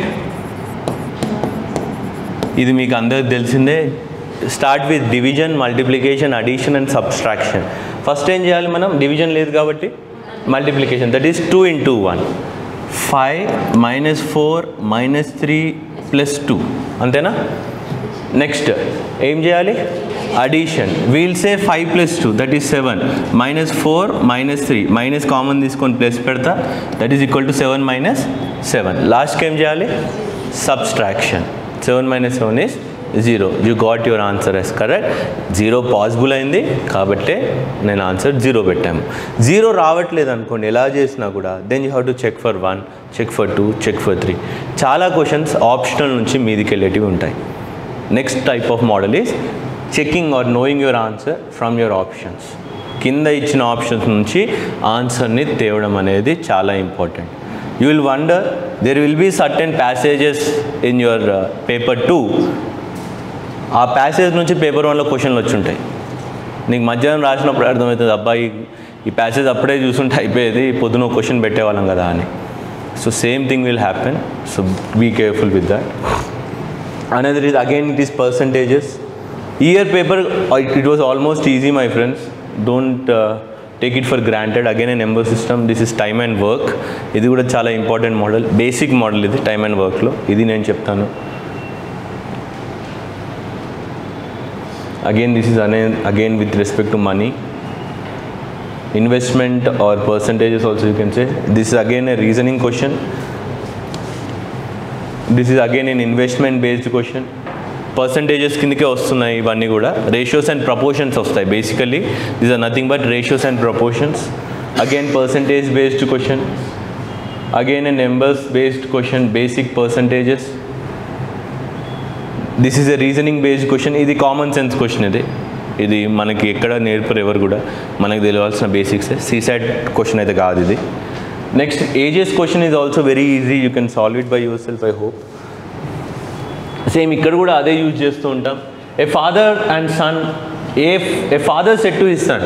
ఇది మీకు అందరికి తెలిసిందే. Start with division, multiplication, addition and subtraction. First ఏం చేయాలి మనం? డివిజన్ లేదు కాబట్టి మల్టిప్లికేషన్, దట్ ఈస్ 2 × 1. 5 - 4 - 3 + 2 అంతేనా? నెక్స్ట్ ఏం చేయాలి? Addition. We'll say 5 + 2 that is 7 -4 - 3 minus common తీసుకొని ప్లస్ పెడతా, దట్ ఈస్ ఈక్వల్ టు 7 - 7. లాస్ట్కి ఏం చేయాలి? Subtraction. 7 - 7 is 0. You got your answer as correct. 0 possible అయింది కాబట్టి నేను ఆన్సర్ 0 పెట్టాము. 0 రావట్లేదు అనుకోండి ఎలా చేసినా కూడా then you have to check for 1, check for 2, check for 3. చాలా క్వశ్చన్స్ ఆప్షనల్ నుంచి మీదికి వెళ్ళేటివి ఉంటాయి. Next type of model is checking or knowing your answer from your options. కింద ఇచ్చిన ఆప్షన్స్ నుంచి ఆన్సర్ని తేవడం అనేది చాలా important. You will wonder, there will be certain passages in your paper 2. ఆ ప్యాసేజ్ నుంచి పేపర్ 1లో క్వశ్చన్లు వచ్చి ఉంటాయి. నీకు మధ్యాహ్నం రాసినప్పుడు అర్థమవుతుంది అబ్బాయి ఈ ప్యాసేజ్ అప్పుడే చూసుంటే అయిపోయేది, పొద్దున క్వశ్చన్ పెట్టేవాళ్ళం కదా అని. So same thing will happen. So be careful with that. Another is again it is percentages. Year paper it was almost easy my friends. Don't take it for granted. Again a number system. This is time and work. ఇది కూడా చాలా important model, basic model ఇది time and వర్క్లో. ఇది నేను చెప్తాను. Again this is again with respect to money, investment or percentages also you can say. This is again a reasoning question. This is again an investment based question. Percentages కిందకే వస్తున్నాయి ఇవన్నీ కూడా. Ratios and proportions వస్తాయి basically. These are nothing but ratios and proportions. Again percentage based question, again a numbers based question, basic percentages. This is a reasoning based question. ఇది common sense question. ఇది మనకి ఎక్కడ నేర్పరు ఎవరు కూడా, మనకు తెలియాల్సిన బేసిక్సే. CSAT question అయితే కాదు ఇది. Next ages question is also very easy. You can solve it by yourself, I hope. Same ఇక్కడ కూడా అదే యూజ్ చేస్తూ ఉంటాం. A father and son, a father said to his son,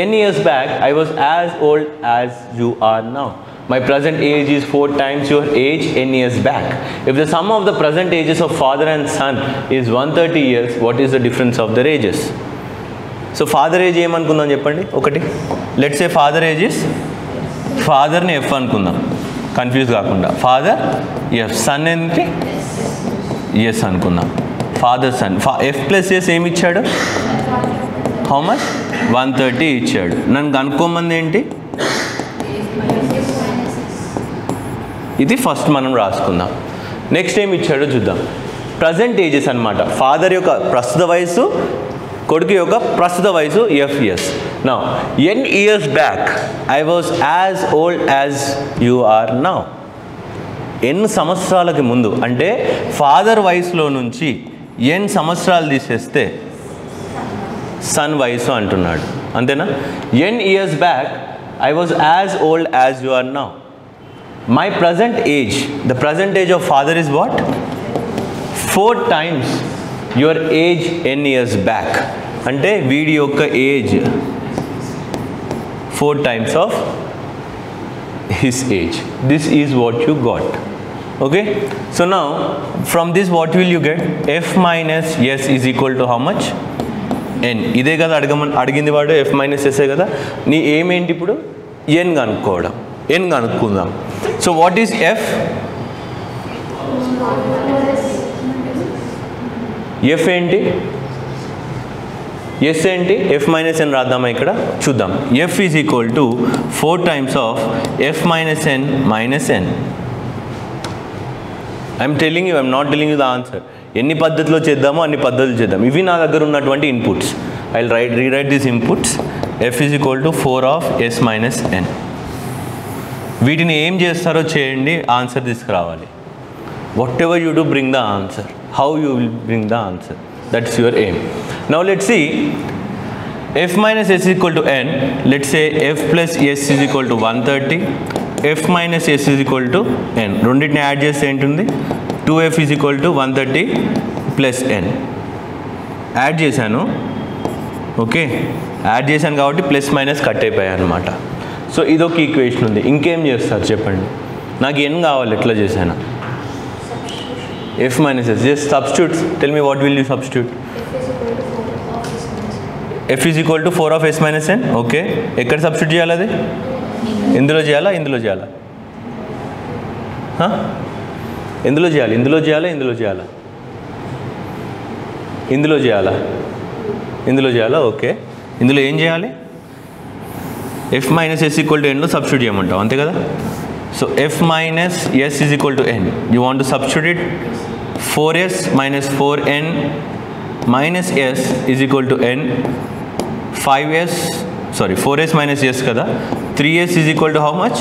n years back I was as old as you are now. My present age is 4 times your age n years back. If the sum of the present ages of father and sun is 130 years, what is the difference of their ages? So father age ఏమనుకుందాం చెప్పండి ఒకటి. Let's say father age is, ఫాదర్ని F అనుకుందాం confuse కాకుండా. Father F, son ఏంటి S అనుకుందాం. Father son, F plus S ఏమి ఇచ్చాడు? How much? 130 ఇచ్చాడు. నన్ను కనుక్కోమంది ఏంటి? ఇది ఫస్ట్ మనం రాసుకుందాం. నెక్స్ట్ ఏమి ఇచ్చాడో చూద్దాం. ప్రజెంట్ ఏజెస్ అనమాట. ఫాదర్ యొక్క ప్రస్తుత వయసు, కొడుకు యొక్క ప్రస్తుత వయసు FS. Now n years back I was as old as you are now. ఎన్ని సంవత్సరాలకి ముందు అంటే ఫాదర్ వయసులో నుంచి ఎన్ని సంవత్సరాలు తీసేస్తే సన్ వయసు అంటున్నాడు, అంతేనా? N years back I was as old as you are now. My present age, the present age of father is what? 4 times your age n years back. అంటే వీడి యొక్క age 4 times of his age. This is what you got. Okay, so now from this what will you get? F minus s is equal to how much? n. ఇదే కదా అడిగింది వాడు, f minus s ఏ కదా. నీ ఏమేంటి ఇప్పుడు? n కనుక్కోవడం. n కనుక్కుందాం. So what is f? f ఏంటి? s ఏంటి? f minus n రాద్దామా ఇక్కడ? చూద్దాం. f is equal to 4 times of f minus n minus n. I'm telling you, I'm not telling you the answer. ఎన్ని పద్ధతిలో చేద్దామో అన్ని పద్ధతులు చేద్దాం. ఇవి నా దగ్గర ఉన్నటువంటి inputs. I will rewrite this inputs. f is equal to 4 of s minus n. వీటిని ఏం చేస్తారో చేయండి, ఆన్సర్ తీసుకురావాలి. Whatever you do, bring the answer. How you will bring the answer, that's your aim. Now let's see f minus s is equal to n. Let's say f plus s is equal to 130. f minus s is equal to n. రెండింటిని add చేస్తే ఏంటుంది? 2f is equal to 130 plus n. Add చేశాను, okay, add చేశాను కాబట్టి plus minus cut అయిపోయాయి అనమాట. So ఇదొక equation ఉంది. ఇంకేం చేస్తారు చెప్పండి? నాకు n కావాలి, ఎట్లా చేశాను? f minus s, just substitute. Tell me what will you substitute? f is equal to 4 of s minus n. Okay, ఎక్కడ సబ్స్టిట్యూట్ చేయాలి? అది ఇందులో చేయాలా, ఇందులో చేయాలా? ఎందులో చేయాలి? ఇందులో చేయాలా, ఇందులో చేయాలా? ఇందులో చేయాలా, ఇందులో చేయాలా? ఓకే, ఇందులో ఏం చేయాలి? f minus s equal to n లో సబ్స్టిట్యూట్ చేయమంటావు, అంతే కదా? So f minus s is equal to n. You want to substitute it 4s minus 4n minus s is equal to n. 4s minus s kada. 3s is equal to how much?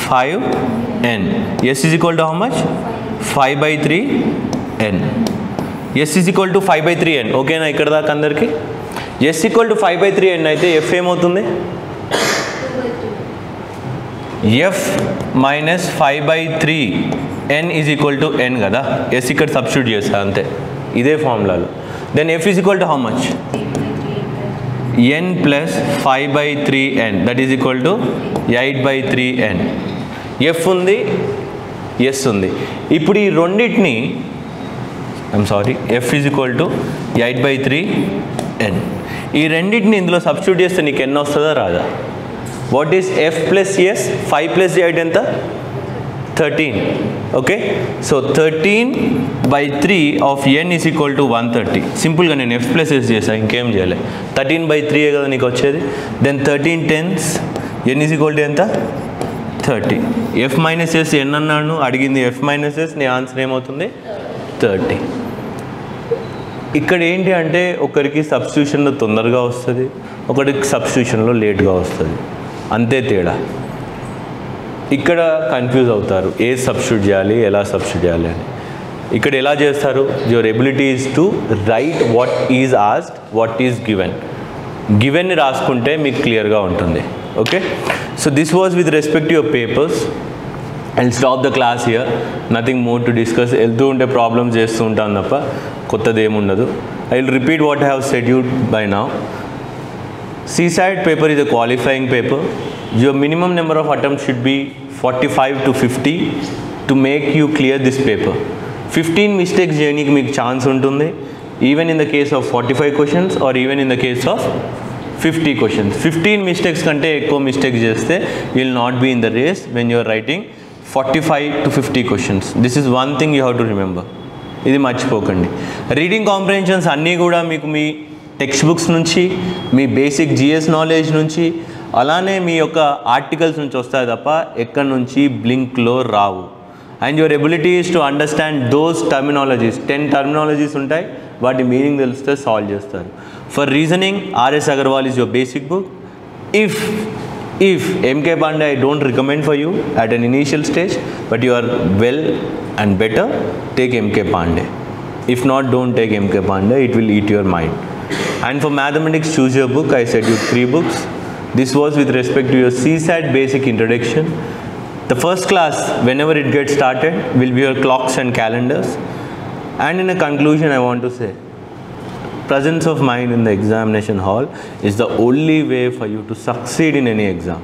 5n. s is equal to how much? 5 by 3n. s is equal to 5 by 3n. ఓకేనా ఇక్కడ దాకా అందరికి? s equal to 5 by 3n అయితే f ఏమవుతుంది? f minus 5 by 3n is equal to n కదా. s ఇక్కడ substitute చేస్తా అంతే ఇదే ఫార్ములాలో. Then f is equal to how much? n plus 5 by 3n that is equal to 8 by 3n. f ఉంది, s ఉంది. ఇప్పుడు ఈ రెండింటిని f is equal to 8 by 3n. ఈ రెండింటిని ఇందులో సబ్స్టిట్యూట్ చేస్తే నీకు ఎన్ని వస్తుందో రాదా? What is f plus s? 5 plus 8 ఎంత? 13. Okay, so 13 by 3 of n is equal to 130. సింపుల్గా నేను f plus s చేసా, ఇంకేం చేయలే. 13 by 3 కదా నీకు వచ్చేది. Then 13 10s n is equal to ఎంత? 30. f minus s n అన్నాను, అడిగింది f minus s, నీ ఆన్సర్ ఏమవుతుంది? 30. ఇక్కడ ఏంటి అంటే ఒకరికి సబ్స్టిట్యూషన్లో తొందరగా వస్తుంది, ఒకరికి సబ్స్టిట్యూషన్లో లేట్గా వస్తుంది, అంతే తేడా. ఇక్కడ కన్ఫ్యూజ్ అవుతారు ఏ సబ్స్టిట్యూట్ చేయాలి, ఎలా సబ్స్టిట్యూట్ చేయాలి అని. ఇక్కడ ఎలా చేస్తారు? Your ability is to write what is asked, what is given. గివెన్ని రాసుకుంటే మీకు క్లియర్గా ఉంటుంది. Okay, so this was with respect to your papers. I'll stop the class here. Nothing more to discuss. వెళ్తూ ఉంటే ప్రాబ్లమ్స్ చేస్తూ ఉంటాను తప్ప కొత్తది ఏముండదు. I will repeat what I have said you by now. CSAT paper is a qualifying paper. Your minimum number of attempts should be 45 to 50 to make you clear this paper. 15 mistakes చేయడానికి మీకు chance ఉంటుంది, even in the case of 45 questions or even in the case of 50 questions. 15 mistakes కంటే ఎక్కువ mistakes చేస్తే you will not be in the race when you are writing 45 to 50 questions. This is one thing you have to remember. ఇది మర్చిపోకండి. Reading comprehensions అన్నీ కూడా మీకు మీ text books నుంచి, మీ basic GS knowledge నుంచి, అలానే మీ యొక్క ఆర్టికల్స్ నుంచి వస్తాయి తప్ప ఎక్కడి నుంచి బ్లింక్లో రావు. And your ability is to understand those terminologies. 10 terminologies ఉంటాయి, వాటి మీనింగ్ తెలిస్తే సాల్వ్ చేస్తారు. For reasoning R S Agarwal is your basic book. If MK Pandey I don't recommend for you at an initial stage, but you are well and better, take MK Pandey. If not, don't take MK Pandey, it will eat your mind. And for mathematics, choose your book. I said you 3 books. This was with respect to your CSAT basic introduction. The first class, whenever it gets started, will be your clocks and calendars. And in a conclusion, I want to say, presence of mind in the examination hall is the only way for you to succeed in any exam.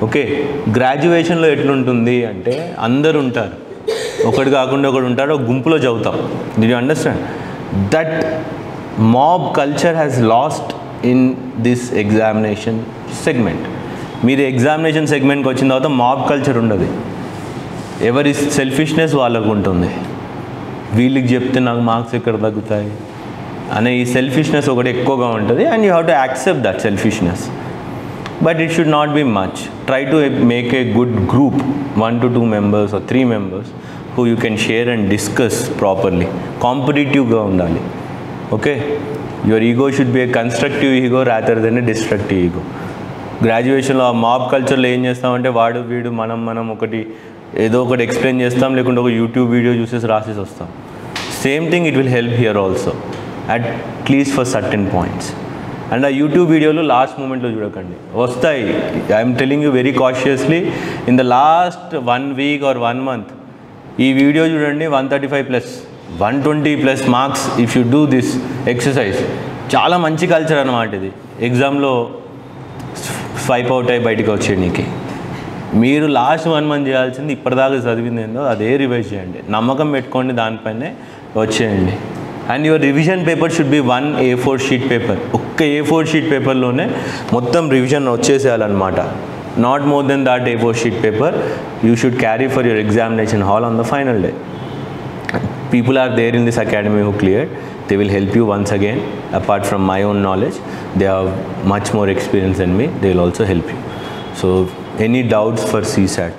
Okay, గ్రాడ్యుయేషన్లో ఎట్లుంటుంది అంటే అందరు ఉంటారు, ఒకటి కాకుండా ఒకడు ఉంటాడు, ఒక గుంపులో చదువుతాం. Do you understand? That mob culture has lost in this examination segment. మీరు ఎగ్జామినేషన్ సెగ్మెంట్కి వచ్చిన తర్వాత మాబ్ కల్చర్ ఉండదు. ఎవరి సెల్ఫిష్నెస్ వాళ్ళకు ఉంటుంది. వీళ్ళకి చెప్తే నాకు మార్క్స్ ఎక్కడ తగ్గుతాయి అనే ఈ సెల్ఫిష్నెస్ ఒకటి ఎక్కువగా ఉంటుంది. And you have to accept that selfishness, but it should not be much. Try to make a good group, 1 to 2 members or 3 members who you can share and discuss properly. కాంపిటేటివ్గా ఉండాలి. Okay, your ego should be a constructive ego rather than a destructive ego. గ్రాడ్యుయేషన్లో ఆ mob కల్చర్లో ఏం చేస్తామంటే వాడు వీడు మనం ఒకటి ఏదో ఒకటి ఎక్స్ప్లెయిన్ చేస్తాం, లేకుంటే ఒక యూట్యూబ్ వీడియో చూసేసి రాసేసి వస్తాం. Same thing it will help here also, at least for certain points. And ఆ యూట్యూబ్ వీడియోలు లాస్ట్ మూమెంట్లో చూడకండి, వస్తాయి. I'm telling you very cautiously, in the last 1 week or 1 month ఈ వీడియో చూడండి. 135+, 120+ marks if you do this exercise. చాలా మంచి culture అన్నమాట ఇది. ఎగ్జామ్లో స్వైప్ అవుట్ అయ్యి బయటకు వచ్చేయడానికి మీరు లాస్ట్ 1 month చేయాల్సింది ఇప్పటిదాకా చదివింది ఏందో అదే రివైజ్ చేయండి. నమ్మకం పెట్టుకోండి, దానిపైనే వచ్చేయండి. And your revision paper should be 1 A4 sheet paper. ఒక్క A4 షీట్ పేపర్లోనే మొత్తం రివిజన్ వచ్చేసేయాలన్నమాట. Not more than that A4 sheet paper you should carry for your examination hall on the final day. People are there in this academy who cleared. They will help you once again. Apart from my own knowledge, they have much more experience than me. They will also help you. So any doubts for CSAT?